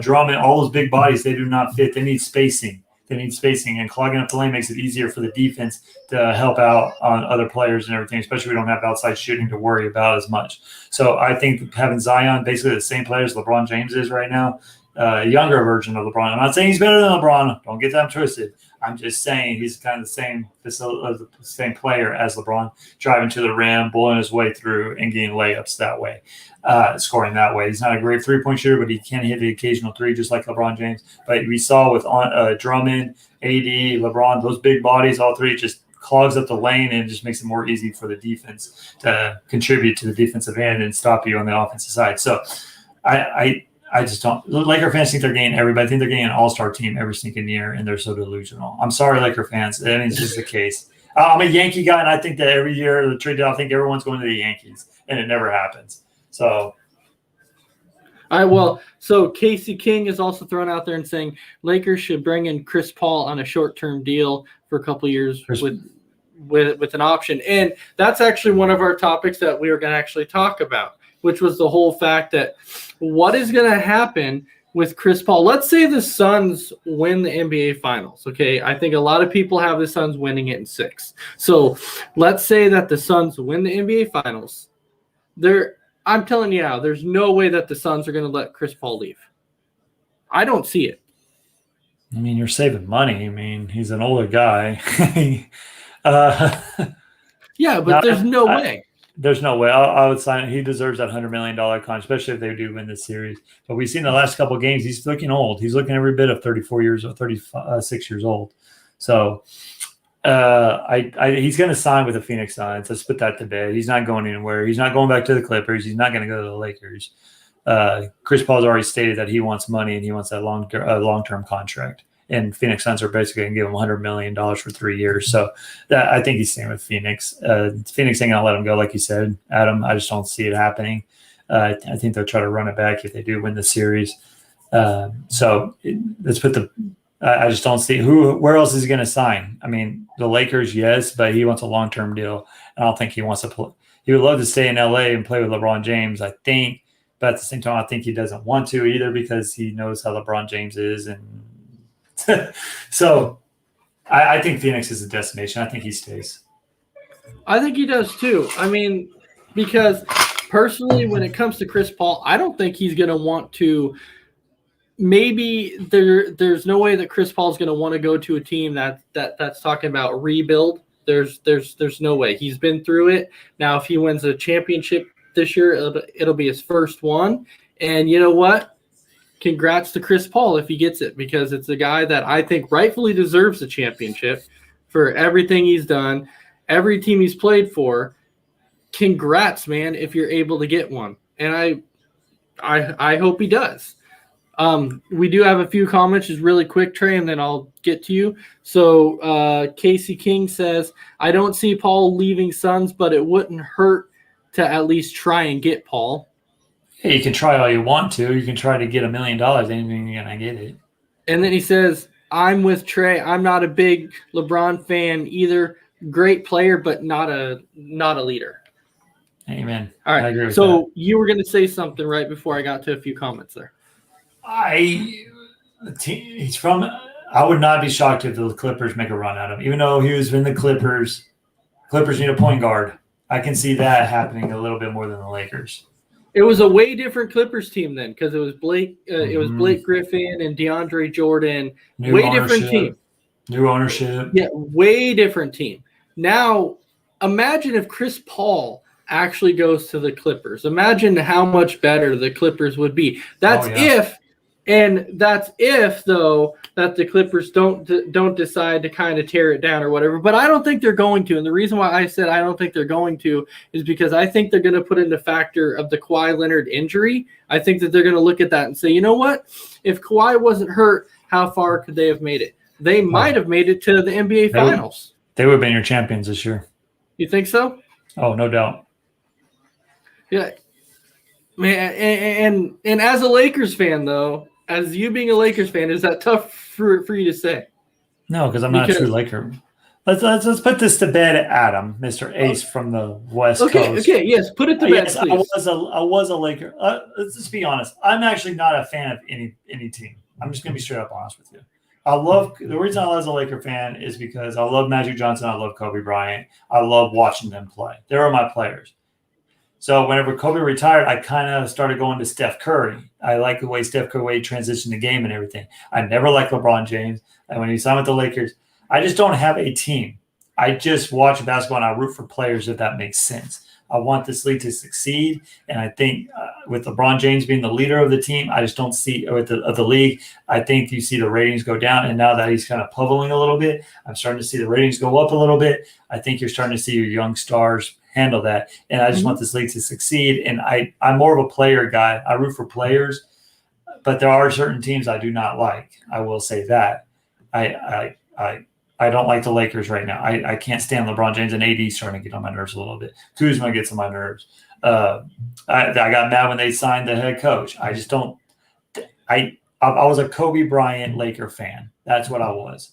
Drummond, all those big bodies, they do not fit. They need spacing. And clogging up the lane makes it easier for the defense to help out on other players and everything, especially we don't have outside shooting to worry about as much. So I think having Zion, basically the same player as LeBron James is right now, a younger version of LeBron. I'm not saying he's better than LeBron. Don't get that twisted. I'm just saying he's kind of the same player as LeBron, driving to the rim, blowing his way through, and getting layups that way, scoring that way. He's not a great three-point shooter, but he can hit the occasional three, just like LeBron James. But we saw with Drummond, AD, LeBron, those big bodies, all three just clogs up the lane and just makes it more easy for the defense to contribute to the defensive end and stop you on the offensive side. So I just don't. Laker fans think they're getting everybody. I think they're getting an all-star team every single year, and they're so delusional. I'm sorry, Laker fans. I mean, it's just the case. I'm a Yankee guy, and I think that every year the trade deadline, I think everyone's going to the Yankees, and it never happens. So, all right. Well, so Casey King is also thrown out there and saying Lakers should bring in Chris Paul on a short-term deal for a couple of years with an option, and that's actually one of our topics that we were going to actually talk about, which was the whole fact that what is going to happen with Chris Paul. Let's say the Suns win the NBA Finals, okay? I think a lot of people have the Suns winning it in 6. So let's say that the Suns win the NBA Finals. I'm telling you now, there's no way that the Suns are going to let Chris Paul leave. I don't see it. I mean, you're saving money. I mean, he's an older guy. Yeah, but there's no way. There's no way. I would sign. He deserves that $100 million contract, especially if they do win this series. But we've seen the last couple of games, he's looking old. He's looking every bit of 34 years or 36 years old. So he's going to sign with the Phoenix Suns. Let's put that to bed. He's not going anywhere. He's not going back to the Clippers. He's not going to go to the Lakers. Chris Paul's already stated that he wants money and he wants that long-term contract. And Phoenix Suns are basically going to give him $100 million for 3 years. So I think he's staying with Phoenix. Phoenix ain't going to let him go, like you said, Adam. I just don't see it happening. I think they'll try to run it back if they do win the series. So let's put I just don't see where else is he going to sign? I mean, the Lakers, yes, but he wants a long-term deal. I don't think he wants to play. He would love to stay in LA and play with LeBron James, I think. But at the same time, I think he doesn't want to either because he knows how LeBron James is. And so I think Phoenix is a destination. I think he stays. I think he does too. I mean, because personally, when it comes to Chris Paul, I don't think he's going to want to. Maybe there's no way that Chris Paul is going to want to go to a team that's talking about rebuild. There's no way. He's been through it. Now, if he wins a championship this year, it'll be his first one. And you know what? Congrats to Chris Paul if he gets it, because it's a guy that I think rightfully deserves the championship for everything he's done, every team he's played for. Congrats, man, if you're able to get one. And I hope he does. We do have a few comments, just really quick, Trey, and then I'll get to you. So Casey King says, I don't see Paul leaving Suns, but it wouldn't hurt to at least try and get Paul. Hey, you can try all you want to. You can try to get $1 million. Anything you're going to get it. And then he says, I'm with Trey. I'm not a big LeBron fan either. Great player, but not a leader. Amen. All right. I agree with so that. you were going to say something right before I got to a few comments there. I would not be shocked if the Clippers make a run at him. Even though he was in the Clippers need a point guard. I can see that happening a little bit more than the Lakers. It was a way different Clippers team then, because it was Blake Griffin and DeAndre Jordan. Way different team. New ownership. Yeah, way different team. Now, imagine if Chris Paul actually goes to the Clippers. Imagine how much better the Clippers would be. That's if though that the Clippers don't decide to kind of tear it down or whatever. But I don't think they're going to. And the reason why I said I don't think they're going to is because I think they're going to put in the factor of the Kawhi Leonard injury. I think that they're going to look at that and say, you know what? If Kawhi wasn't hurt, how far could they have made it? They might have made it to the NBA Finals. They would have been your champions this year. You think so? Oh, no doubt. Yeah. Man, and as a Lakers fan, though, as you being a Lakers fan, is that tough for you to say? No, because I'm not a true Laker. Let's put this to bed, Adam, Mr. Ace from the West Coast. Okay, yes, put it to bed, yes, please. I was a Laker. Let's just be honest. I'm actually not a fan of any team. I'm just going to be straight up honest with you. The reason I was a Laker fan is because I love Magic Johnson. I love Kobe Bryant. I love watching them play. They were my players. So whenever Kobe retired, I kind of started going to Steph Curry. I like the way Steph Curry transitioned the game and everything. I never liked LeBron James. And when he signed with the Lakers, I just don't have a team. I just watch basketball and I root for players, if that makes sense. I want this league to succeed. And I think with LeBron James being the leader of the team, I just don't see of the league. I think you see the ratings go down. And now that he's kind of puzzling a little bit, I'm starting to see the ratings go up a little bit. I think you're starting to see your young stars handle that. And I just want this league to succeed. And I'm more of a player guy. I root for players, but there are certain teams I do not like. I will say that. I don't like the Lakers right now. I can't stand LeBron James, and AD starting to get on my nerves a little bit. Kuzma gets on my nerves. I got mad when they signed the head coach. I just don't. I was a Kobe Bryant Laker fan. That's what I was,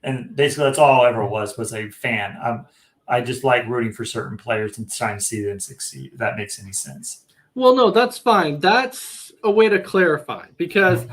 and basically that's all I ever was a fan. I just like rooting for certain players and trying to see them succeed. If that makes any sense. Well, no, that's fine. That's a way to clarify, because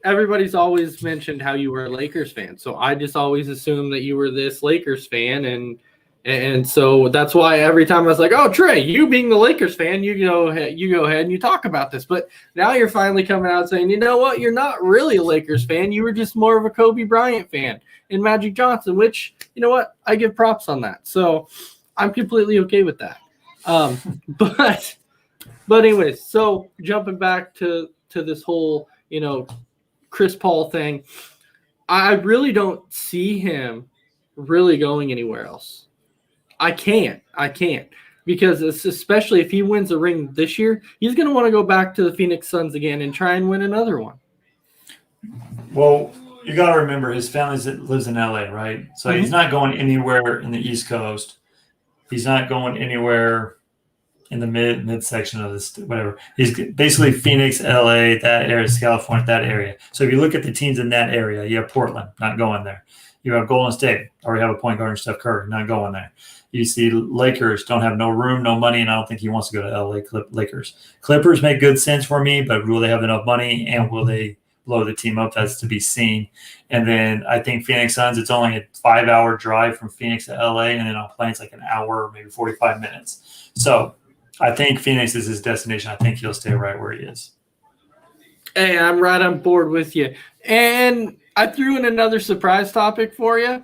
everybody's always mentioned how you were a Lakers fan. So I just always assumed that you were this Lakers fan. And so that's why every time I was like, oh, Trey, you being the Lakers fan, you go ahead and you talk about this. But now you're finally coming out saying, you know what? You're not really a Lakers fan. You were just more of a Kobe Bryant fan and Magic Johnson, which, you know what? I give props on that. So I'm completely okay with that. But anyways, so jumping back to this whole, Chris Paul thing, I really don't see him really going anywhere else. I can't because especially if he wins a ring this year, he's going to want to go back to the Phoenix Suns again and try and win another one. Well, you got to remember his family lives in LA, right? So he's not going anywhere in the East Coast. He's not going anywhere in the mid section of this, whatever. He's basically Phoenix, LA, that area, California, that area. So if you look at the teams in that area, you have Portland, not going there. You have Golden State, already have a point guard in Steph Curry, not going there. You see Lakers don't have no room, no money, and I don't think he wants to go to LA Lakers. Clippers make good sense for me, but will they have enough money, and will they blow the team up? That's to be seen. And then I think Phoenix Suns, it's only a 5-hour drive from Phoenix to LA, and then on plane it's like an hour, maybe 45 minutes. So I think Phoenix is his destination. I think he'll stay right where he is. Hey, I'm right on board with you. And I threw in another surprise topic for you.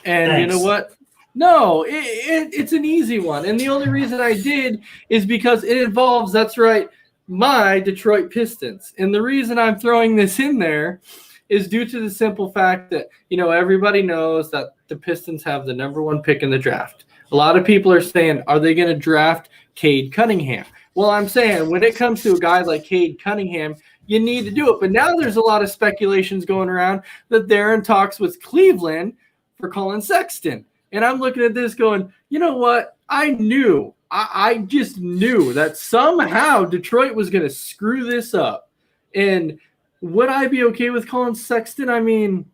And Thanks. You know what? No, it's an easy one. And the only reason I did is because it involves, that's right, my Detroit Pistons. And the reason I'm throwing this in there is due to the simple fact that, everybody knows that the Pistons have the number 1 pick in the draft. A lot of people are saying, are they going to draft Cade Cunningham? Well, I'm saying when it comes to a guy like Cade Cunningham, you need to do it. But now there's a lot of speculations going around that they're in talks with Cleveland for Colin Sexton. And I'm looking at this going, you know what? I just knew that somehow Detroit was going to screw this up. And would I be okay with Colin Sexton? I mean,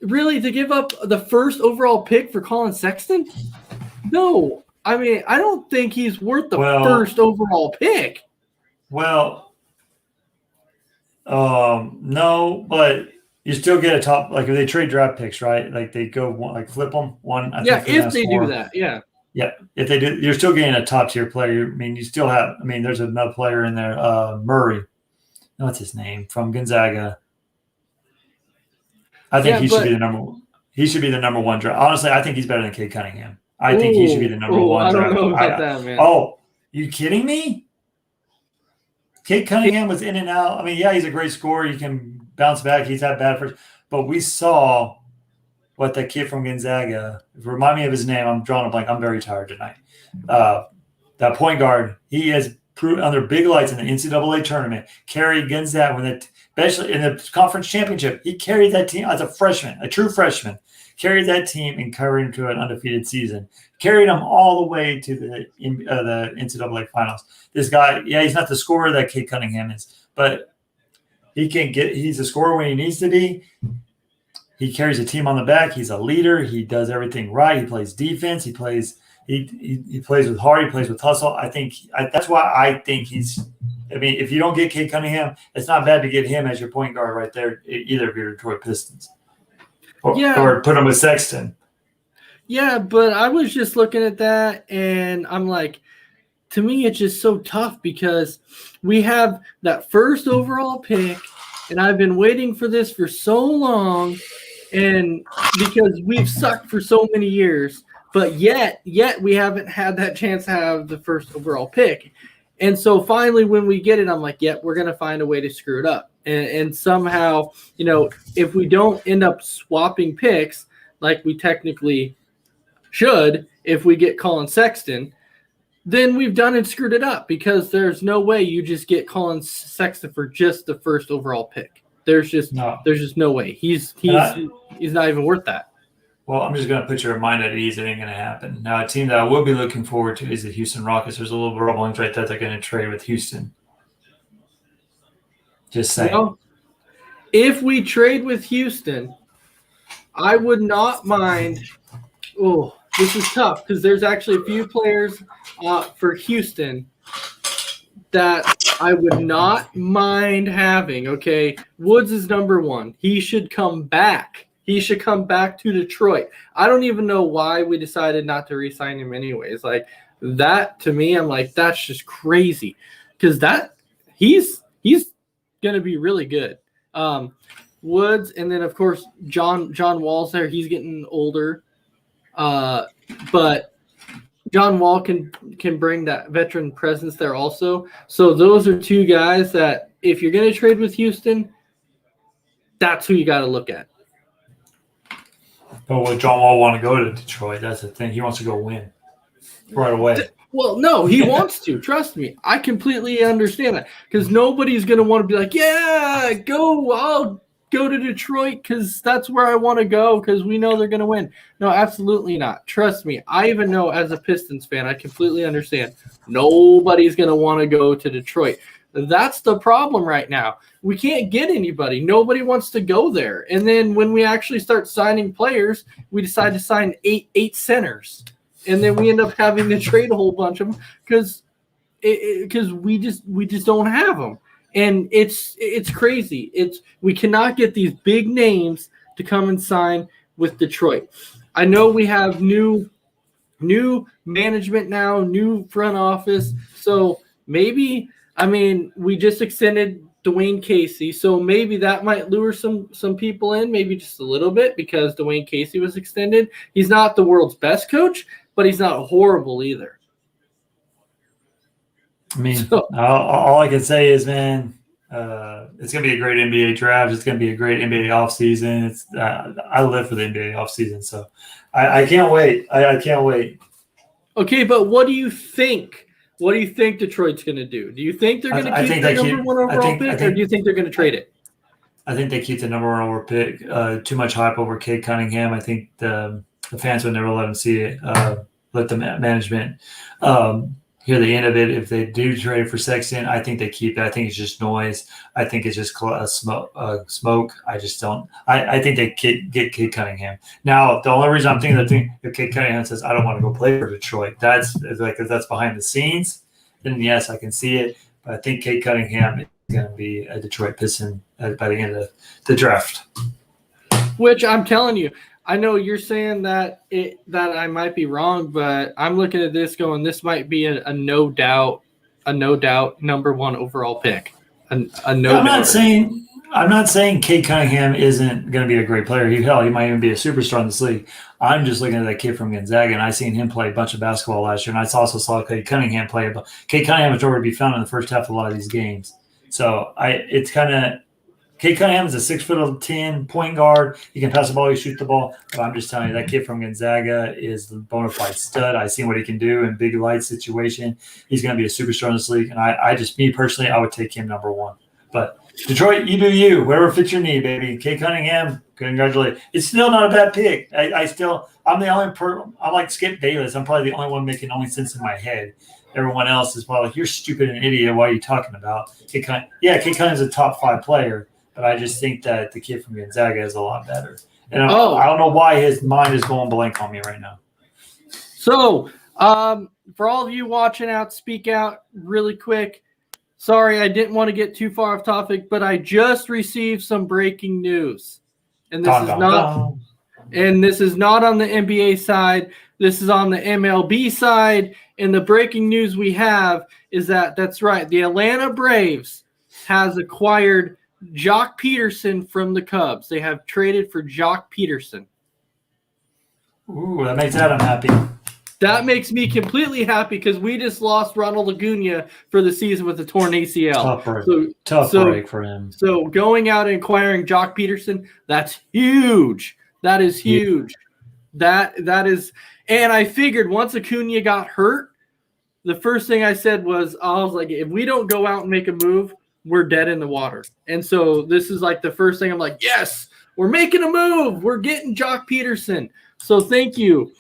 really, to give up the first overall pick for Colin Sexton? No. I mean, I don't think he's worth the first overall pick. Well, no, but you still get a top, like if they trade draft picks, right? Like they go flip them one. If they do that, yeah. Yeah, if they do, you're still getting a top tier player. I mean, you still have. I mean, there's another player in there, Murray. What's his name from Gonzaga? I think he should be the number one. He should be the number 1 draft. Honestly, I think he's better than Cade Cunningham. I think he should be the number 1 draft. I don't know about that, man. Oh, you kidding me? Cade Cunningham was in and out. I mean, yeah, he's a great scorer. He can bounce back. He's had bad first. But we saw what that kid from Gonzaga, remind me of his name. I'm drawing a blank. I'm very tired tonight. That point guard, he has proved under big lights in the NCAA tournament, carried Gonzaga, especially in the conference championship. He carried that team as a freshman, a true freshman. Carried that team and carried him to an undefeated season. Carried them all the way to the NCAA finals. This guy, yeah, he's not the scorer that Cade Cunningham is, but he's a scorer when he needs to be. He carries a team on the back. He's a leader. He does everything right. He plays defense. He plays with heart. He plays with hustle. That's why I think he's. I mean, if you don't get Cade Cunningham, it's not bad to get him as your point guard right there, either of your Detroit Pistons. Or put him with Sexton. Yeah, but I was just looking at that, and I'm like, to me, it's just so tough because we have that first overall pick, and I've been waiting for this for so long, and because we've sucked for so many years, but yet we haven't had that chance to have the first overall pick. And so finally, when we get it, I'm like, we're going to find a way to screw it up. And somehow, if we don't end up swapping picks like we technically should, if we get Colin Sexton, then we've done and screwed it up because there's no way you just get Colin Sexton for just the first overall pick. There's just no way. He's not even worth that. Well, I'm just going to put your mind at ease. It ain't going to happen. Now, a team that I will be looking forward to is the Houston Rockets. There's a little rumblings right there. They're going to trade with Houston. Just saying. If we trade with Houston, I would not mind. Oh, this is tough because there's actually a few players for Houston that I would not mind having. Okay, Woods is number one. He should come back. He should come back to Detroit. I don't even know why we decided not to re-sign him anyways. Like that to me, I'm like, that's just crazy. Because he's gonna be really good. Woods, and then of course John Wall's there. He's getting older. But John Wall can bring that veteran presence there also. So those are two guys that if you're going to trade with Houston, that's who you got to look at. But would John Wall want to go to Detroit? That's the thing. He wants to go win right away. Well, no, he wants to. Trust me. I completely understand that because nobody's going to want to be like, yeah, I'll go to Detroit because that's where I want to go because we know they're going to win. No, absolutely not. Trust me. I even know as a Pistons fan, I completely understand. Nobody's going to want to go to Detroit. That's the problem right now. We can't get anybody. Nobody wants to go there. And then when we actually start signing players, we decide to sign eight centers. And then we end up having to trade a whole bunch of them because we just don't have them. And it's crazy. We cannot get these big names to come and sign with Detroit. I know we have new management now, new front office. So maybe, we just extended Dwayne Casey. So maybe that might lure some people in, maybe just a little bit because Dwayne Casey was extended. He's not the world's best coach, but he's not horrible either. All I can say is, man, it's going to be a great NBA draft. It's going to be a great NBA offseason. I live for the NBA offseason, so I can't wait. I can't wait. Okay, but what do you think? What do you think Detroit's going to do? Do you think they're going to keep the number one overall pick, or do you think they're going to trade it? I think they keep the number one overall pick. Too much hype over Cade Cunningham. I think the fans would never let them see it. Let the management hear the end of it. If they do trade for Sexton, I think they keep it. I think it's just noise. I think it's just smoke. I just don't. I think they get Cade Cunningham. Now, the only reason I'm thinking if Cade Cunningham says, I don't want to go play for Detroit, that's like if that's behind the scenes, then yes, I can see it. But I think Cade Cunningham is going to be a Detroit Piston by the end of the draft. Which I'm telling you, I know you're saying that I might be wrong, but I'm looking at this going, this might be a no doubt number one overall pick. I'm not saying Cade Cunningham isn't going to be a great player. He might even be a superstar in this league. I'm just looking at that kid from Gonzaga, and I seen him play a bunch of basketball last year, and I also saw Cade Cunningham play. Cade Cunningham is already be found in the first half of a lot of these games. So it's kind of Cade Cunningham is a 6'10" point guard. He can pass the ball, he shoot the ball. But I'm just telling you, that kid from Gonzaga is the bona fide stud. I've seen what he can do in big light situation. He's going to be a superstar in this league. And me personally, I would take him number one. But Detroit, you do you. Whatever fits your need, baby. Cade Cunningham, congratulations. It's still not a bad pick. I'm the only I'm like Skip Bayless. I'm probably the only one making only sense in my head. Everyone else is probably like, you're stupid and idiot. What are you talking about? Cade Cunningham's a top 5 player. But I just think that the kid from Gonzaga is a lot better. And I don't know why his mind is going blank on me right now. So, for all of you watching out, speak out really quick. Sorry, I didn't want to get too far off topic, but I just received some breaking news. And this is not on the NBA side. This is on the MLB side. And the breaking news we have is that's right. The Atlanta Braves has acquired Jock Peterson from the Cubs. They have traded for Jock Peterson. Ooh, that makes Adam happy. That makes me completely happy because we just lost Ronald Acuna for the season with a torn ACL. Tough break for him. So going out and acquiring Jock Peterson, that's huge. That is huge. Yeah. That is, and I figured once Acuna got hurt, the first thing I said was, I was like, if we don't go out and make a move, we're dead in the water. And so this is like the first thing I'm like, yes, we're making a move. We're getting Jock Peterson. So thank you.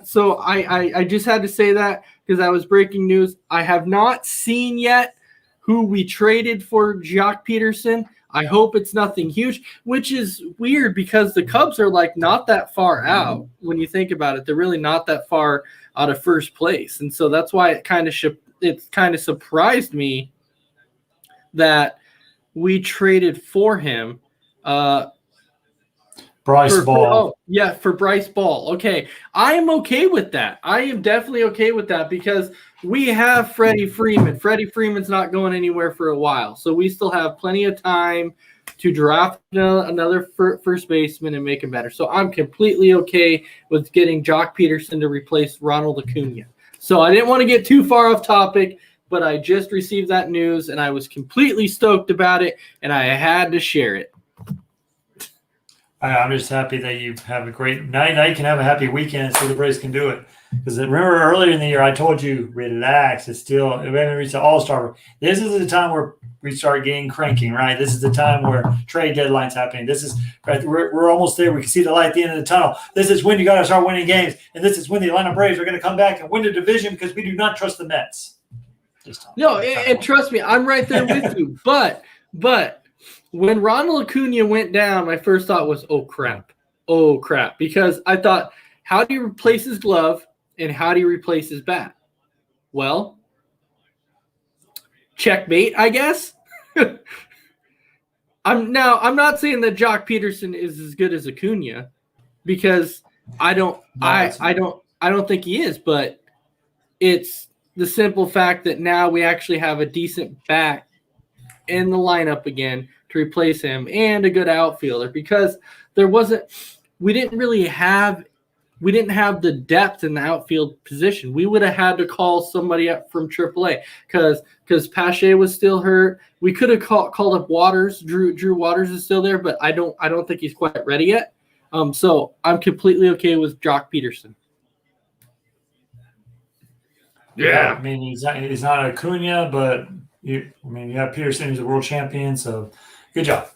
So I just had to say that because that was breaking news. I have not seen yet who we traded for Jock Peterson. I hope it's nothing huge, which is weird because the Cubs are like not that far out when you think about it. They're really not that far out of first place. And so that's why it kind of it's kind of surprised me that we traded for him. Bryce Ball. For Bryce Ball. Okay, I am okay with that. I am definitely okay with that because we have Freddie Freeman. Freddie Freeman's not going anywhere for a while, so we still have plenty of time to draft another first baseman and make him better. So I'm completely okay with getting Jock Peterson to replace Ronald Acuna. So I didn't want to get too far off topic, but I just received that news and I was completely stoked about it, and I had to share it. I'm just happy that you have a great night. Now you can have a happy weekend so the Braves can do it. Because remember earlier in the year, I told you, relax. We haven't reached the All-Star. This is the time where we start getting cranking, right? This is the time where trade deadline's happening. This is right. We're almost there. We can see the light at the end of the tunnel. This is when you got to start winning games. And this is when the Atlanta Braves are going to come back and win the division because we do not trust the Mets. No, and trust me, I'm right there with you. But when Ronald Acuna went down, my first thought was, oh, crap. Because I thought, how do you replace his glove and how do you replace his bat? Well, checkmate, I guess. I'm not saying that Jock Peterson is as good as Acuna because I don't think he is, but it's the simple fact that now we actually have a decent bat in the lineup again to replace him and a good outfielder because we didn't have the depth in the outfield position. We would have had to call somebody up from AAA because Pache was still hurt. We could have called up Waters. Drew Waters is still there, but I don't think he's quite ready yet. So I'm completely okay with Jock Peterson. Yeah, I mean he's not Acuna, but you have Peterson who's a world champion, so good job.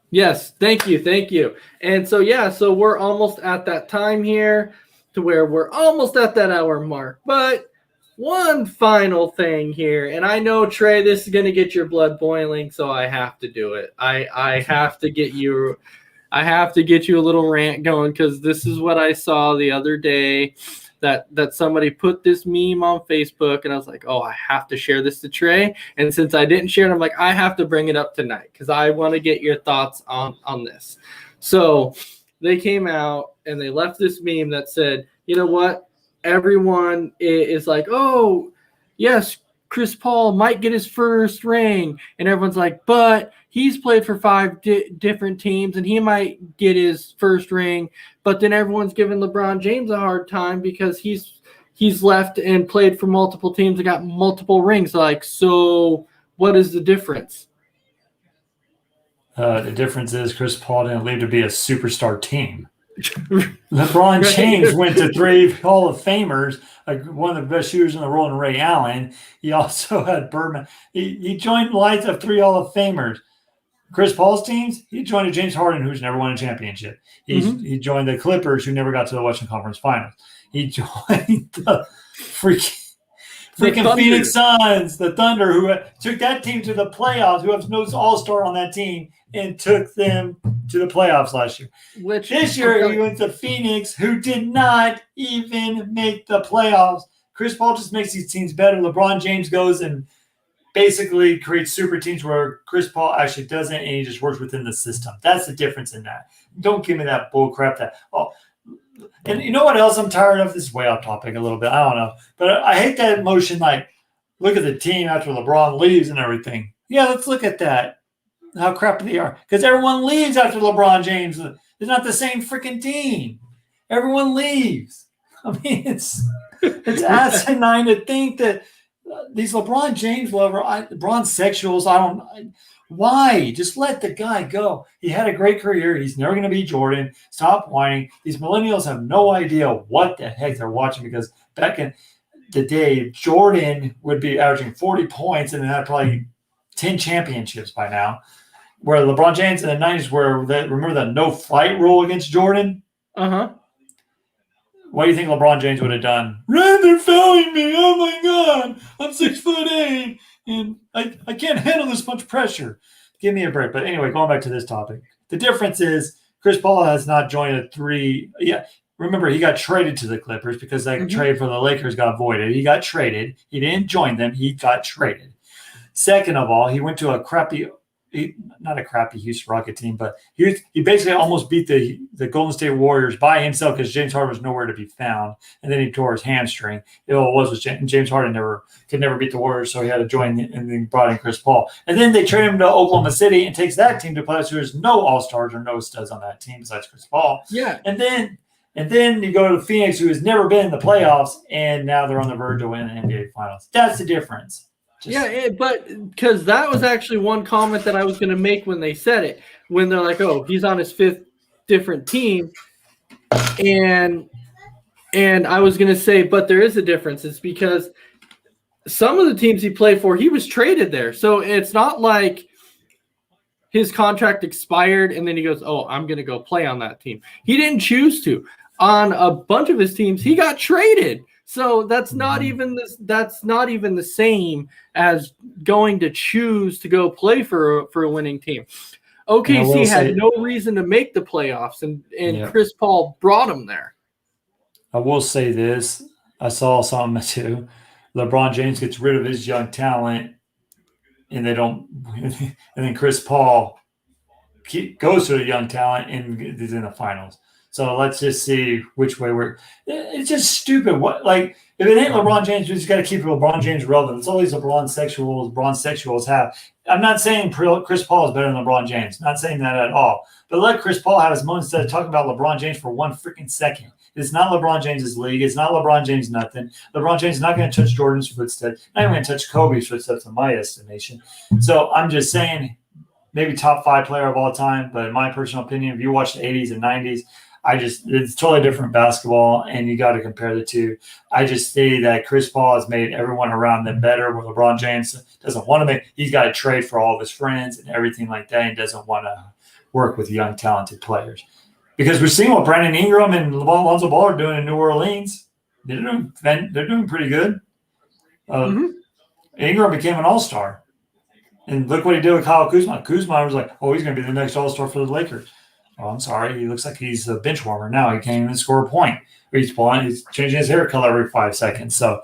Yes, thank you. And so we're almost at that time here to where we're almost at that hour mark. But one final thing here, and I know, Trey, this is going to get your blood boiling, so I have to do it. I have to get you a little rant going because this is what I saw the other day. That somebody put this meme on Facebook, and I was like, oh, I have to share this to Trey. And since I didn't share it, I'm like, I have to bring it up tonight because I want to get your thoughts on this. So they came out and they left this meme that said, you know what? Everyone is like, oh, yes, Chris Paul might get his first ring. And everyone's like, but he's played for 5 different teams and he might get his first ring. But then everyone's giving LeBron James a hard time because he's left and played for multiple teams and got multiple rings. Like, so what is the difference? The difference is Chris Paul didn't leave to be a superstar team. LeBron James went to 3 Hall of Famers, one of the best shooters in the world, and Ray Allen. He also had Birdman. He joined lines of 3 Hall of Famers. Chris Paul's teams, he joined James Harden, who's never won a championship. He joined the Clippers, who never got to the Western Conference Finals. He joined the freaking Phoenix Suns, the Thunder, who took that team to the playoffs, who has no all-star on that team, and took them to the playoffs last year. This year, he went to Phoenix, who did not even make the playoffs. Chris Paul just makes these teams better. LeBron James goes and basically creates super teams where Chris Paul actually doesn't, and he just works within the system. That's the difference in that. Don't give me that bull crap. And you know what else I'm tired of? This is way off topic a little bit. I don't know. But I hate that emotion, like, look at the team after LeBron leaves and everything. Yeah, let's look at that. How crappy they are. Because everyone leaves after LeBron James. It's not the same freaking team. Everyone leaves. I mean, it's asinine to think that these LeBron James LeBron sexuals, why? Just let the guy go. He had a great career. He's never going to be Jordan. Stop whining. These millennials have no idea what the heck they're watching because back in the day, Jordan would be averaging 40 points and had probably 10 championships by now. Where LeBron James in the 90s, remember the no-fight rule against Jordan? Uh-huh. What do you think LeBron James would have done? Ren, they're fouling me. Oh, my God. I'm 6'8", and I can't handle this much pressure. Give me a break. But anyway, going back to this topic. The difference is Chris Paul has not joined a 3. Yeah, remember, he got traded to the Clippers because that trade for the Lakers got voided. He got traded. He didn't join them. He got traded. Second of all, he went to a crappy – not a crappy Houston Rocket team, but he basically almost beat the Golden State Warriors by himself because James Harden was nowhere to be found, and then he tore his hamstring. James Harden could never beat the Warriors, so he had to join and then brought in Chris Paul. And then they trade him to Oklahoma City and takes that team to playoffs. There's no All-Stars or no studs on that team besides Chris Paul. Yeah. And then you go to Phoenix, who has never been in the playoffs, and now they're on the verge of winning the NBA Finals. That's the difference. But because that was actually one comment that I was going to make when they said it, when they're like, "Oh, he's on his 5th different team," and I was going to say, but there is a difference. It's because some of the teams he played for, he was traded there, so it's not like his contract expired and then he goes, "Oh, I'm going to go play on that team." He didn't choose to. On a bunch of his teams, he got traded. So that's not even the same as going to choose to go play for a winning team. OKC had no reason to make the playoffs, and Chris Paul brought him there. I will say this. I saw something too. LeBron James gets rid of his young talent, and they don't – and then Chris Paul goes to the young talent and is in the finals. So let's just see which way it's just stupid. What, like, if it ain't LeBron James, we just got to keep LeBron James relevant. It's all these LeBron sexuals have. I'm not saying Chris Paul is better than LeBron James. Not saying that at all. But let Chris Paul have his moment instead of talking about LeBron James for one freaking second. It's not LeBron James's league. It's not LeBron James nothing. LeBron James is not going to touch Jordan's footsteps. Not even going to touch Kobe's footsteps in my estimation. So I'm just saying maybe top 5 player of all time. But in my personal opinion, if you watch the 80s and 90s, it's totally different basketball, and you got to compare the two. I just say that Chris Paul has made everyone around them better, where LeBron James doesn't want to he's got to trade for all of his friends and everything like that, and doesn't want to work with young, talented players. Because we're seeing what Brandon Ingram and Lonzo Ball are doing in New Orleans. They're doing pretty good. Ingram became an all-star. And look what he did with Kyle Kuzma. Kuzma was like, oh, he's going to be the next all-star for the Lakers. Oh, I'm sorry. He looks like he's a bench warmer now. He can't even score a point. He's changing his hair color every 5 seconds. So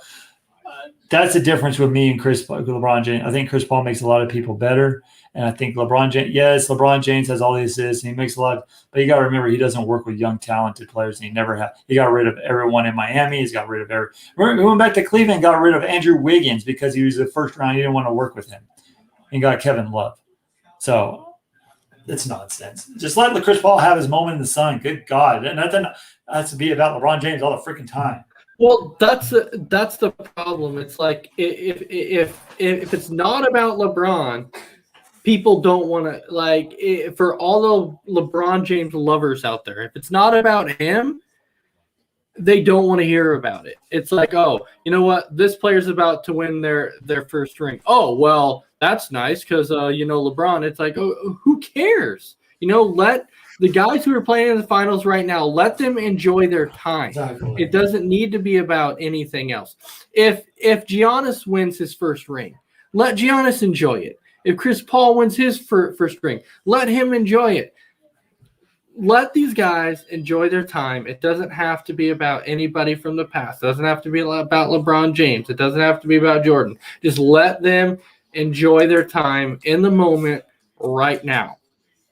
that's the difference with me and LeBron James. I think Chris Paul makes a lot of people better. And I think LeBron James has all the assists and he makes a lot. But you got to remember, he doesn't work with young, talented players. And he never had. He got rid of everyone in Miami. He's got rid of we went back to Cleveland and got rid of Andrew Wiggins because he was the first round. He didn't want to work with him. And got Kevin Love. So it's nonsense. Just let Chris Paul have his moment in the sun. Good God. Nothing has to be about LeBron James all the freaking time. Well, that's the problem. It's like if it's not about LeBron, people don't want to, like, for all the LeBron James lovers out there, if it's not about him, they don't want to hear about it. It's like, oh, you know what? This player's about to win their first ring. Oh, well, that's nice because, LeBron, it's like, oh, who cares? Let the guys who are playing in the finals right now, let them enjoy their time. Exactly. It doesn't need to be about anything else. If Giannis wins his first ring, let Giannis enjoy it. If Chris Paul wins his first ring, let him enjoy it. Let these guys enjoy their time. It doesn't have to be about anybody from the past. It doesn't have to be about LeBron James. It doesn't have to be about Jordan. Just let them enjoy their time in the moment right now.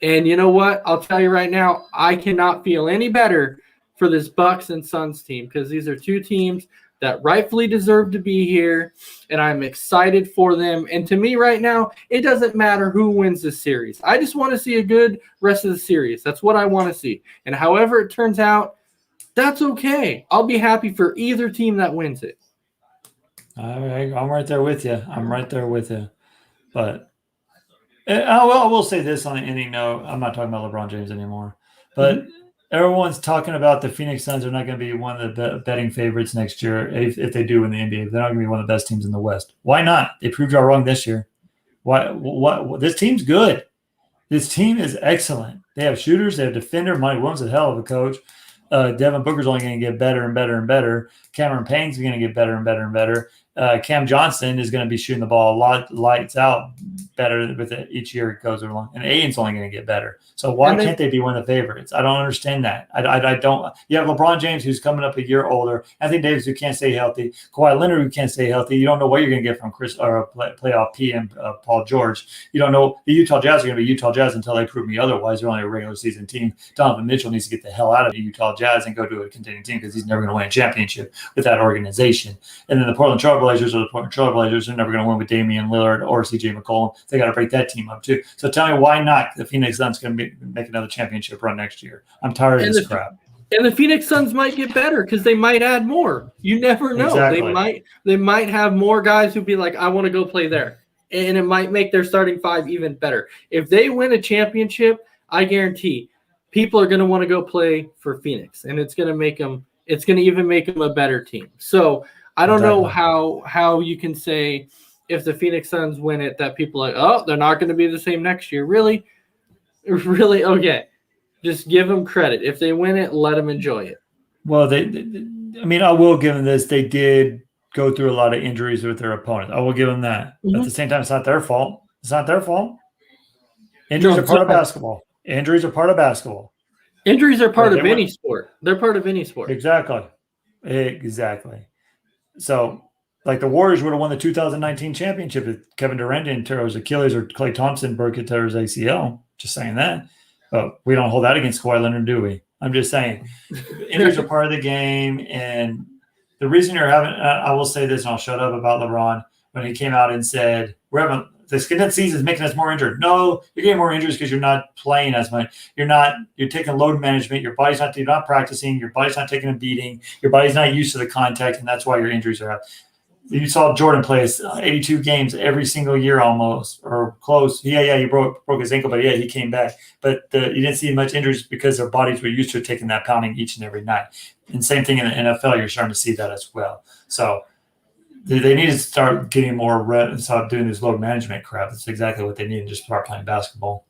And you know what? I'll tell you right now, I cannot feel any better for this Bucks and Suns team because these are two teams that rightfully deserve to be here, and I'm excited for them. And to me right now, it doesn't matter who wins this series. I just want to see a good rest of the series. That's what I want to see. And however it turns out, that's okay. I'll be happy for either team that wins it. I'm right there with you. But I will say this on an ending note. I'm not talking about LeBron James anymore. But everyone's talking about the Phoenix Suns are not going to be one of the betting favorites next year if they do win the NBA. They're not going to be one of the best teams in the West. Why not? They proved you wrong this year. What? This team's good. This team is excellent. They have shooters. They have defender. Monty Williams is a hell of a coach. Devin Booker's only going to get better and better and better. Cameron Payne's going to get better and better and better. Cam Johnson is going to be shooting the ball a lot lights out better with it each year it goes along, and Aiden's only going to get better. So why can't they be one of the favorites? I don't understand that. I don't. You have LeBron James who's coming up a year older, Anthony Davis who can't stay healthy, Kawhi Leonard who can't stay healthy. You don't know what you're going to get from Chris or playoff PM Paul George. You don't know the Utah Jazz are going to be Utah Jazz until they prove me otherwise. They're only a regular season team. Donovan Mitchell needs to get the hell out of the Utah Jazz and go to a contending team because he's never going to win a championship with that organization. And then the Portland Trailblazers are the Portland Trailblazers. They're never going to win with Damian Lillard or CJ McCollum. They got to break that team up too. So tell me why not the Phoenix Suns going to make another championship run next year? I'm tired of this crap. And the Phoenix Suns might get better because they might add more. You never know. Exactly. They might have more guys who be like, I want to go play there. And it might make their starting five even better. If they win a championship, I guarantee people are going to want to go play for Phoenix. And it's going to even make them a better team. So I don't know how you can say if the Phoenix Suns win it that people are like, oh, they're not going to be the same next year. Really? Really? Okay. Just give them credit. If they win it, let them enjoy it. Well, I will give them this. They did go through a lot of injuries with their opponents. I will give them that. Mm-hmm. But at the same time, it's not their fault. It's not their fault. Injuries are part of basketball. Injuries are part of basketball. Injuries are part of any sport. They're part of any sport. Exactly. So, like the Warriors would have won the 2019 championship if Kevin Durant didn't tear his Achilles or Klay Thompson broke it tear his ACL. Just saying that. But we don't hold that against Kawhi Leonard, do we? I'm just saying. Injuries are part of the game. And the reason you're having – I will say this, and I'll shut up about LeBron. When he came out and said, this condensed season is making us more injured. No, you're getting more injuries because you're not playing as much. You're taking load management. Your body's you're not practicing. Your body's not taking a beating. Your body's not used to the contact, and that's why your injuries are happening. You saw Jordan play 82 games every single year almost, or close. He broke his ankle, but he came back. But you didn't see much injuries because their bodies were used to taking that pounding each and every night. And same thing in the NFL, you're starting to see that as well. So they need to start getting more rep and stop doing this load management crap. That's exactly what they need, and just start playing basketball.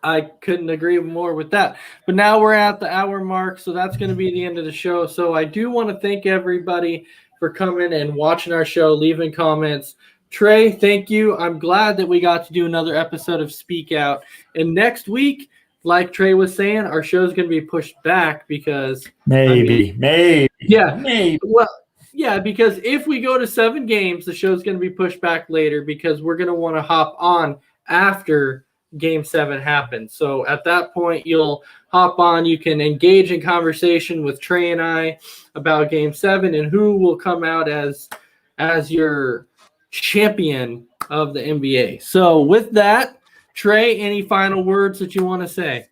I couldn't agree more with that. But now we're at the hour mark, so that's going to be the end of the show. So I do want to thank everybody for coming and watching our show, leaving comments. Trey, thank you. I'm glad that we got to do another episode of Speak Out. And next week, like Trey was saying, our show is going to be pushed back because maybe. Well, yeah, because if we go to 7 games, the show is going to be pushed back later because we're going to want to hop on after Game 7 happens. So at that point, you'll hop on. You can engage in conversation with Trey and I about Game 7 and who will come out as your champion of the NBA. So with that, Trey, any final words that you want to say?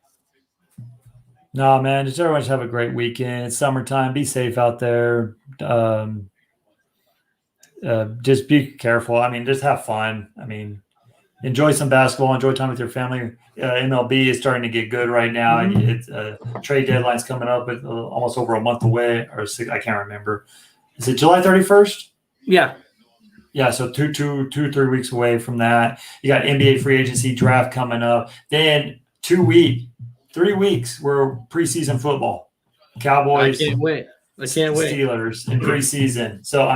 No, man, just everyone should have a great weekend. It's summertime. Be safe out there. Just be careful. Just have fun. Enjoy some basketball. Enjoy time with your family. MLB is starting to get good right now. Mm-hmm. It's trade deadline's coming up with almost over a month away, or 6, I can't remember. Is it July 31st? Yeah. Yeah, so 3 weeks away from that. You got NBA free agency draft coming up. Then 3 weeks, we're preseason football. Cowboys. I can't wait. Steelers in preseason. So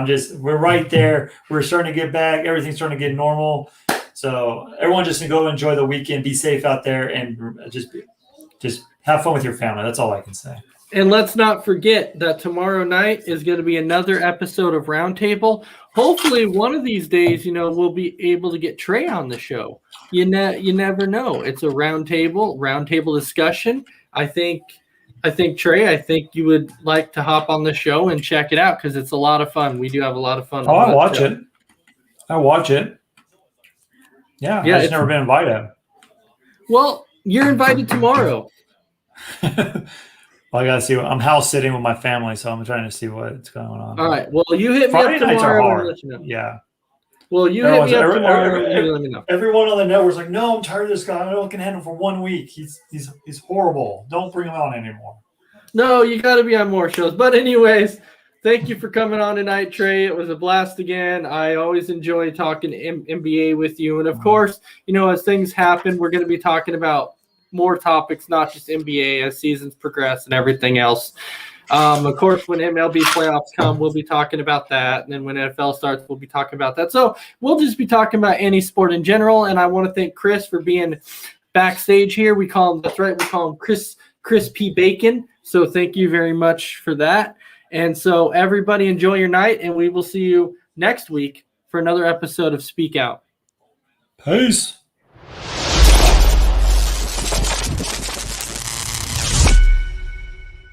we're right there. We're starting to get back. Everything's starting to get normal. So everyone just go enjoy the weekend. Be safe out there and just have fun with your family. That's all I can say. And let's not forget that tomorrow night is going to be another episode of Roundtable. Hopefully one of these days, we'll be able to get Trey on the show. You never know. It's a roundtable discussion. I think Trey, you would like to hop on the show and check it out because it's a lot of fun. We do have a lot of fun. I watch it. Yeah, I've just never been invited. Well, you're invited tomorrow. Well, I got to see. I'm house sitting with my family, so I'm trying to see what's going on. All right. Well, you hit Friday me up nights are tomorrow. hard. And let you know. Yeah. Well, you hit me up tomorrow. And let me know. Everyone on the network's like, "No, I'm tired of this guy. I don't can handle him for 1 week. He's horrible. Don't bring him on anymore." No, you got to be on more shows. But anyways, thank you for coming on tonight, Trey. It was a blast again. I always enjoy talking NBA with you. And, of course, as things happen, we're going to be talking about more topics, not just NBA, as seasons progress and everything else. Of course, when MLB playoffs come, we'll be talking about that. And then when NFL starts, we'll be talking about that. So we'll just be talking about any sport in general. And I want to thank Chris for being backstage here. We call him, that's right, we call him Chris P. Bacon. So thank you very much for that. And so everybody enjoy your night, and we will see you next week for another episode of Speak Out. Peace.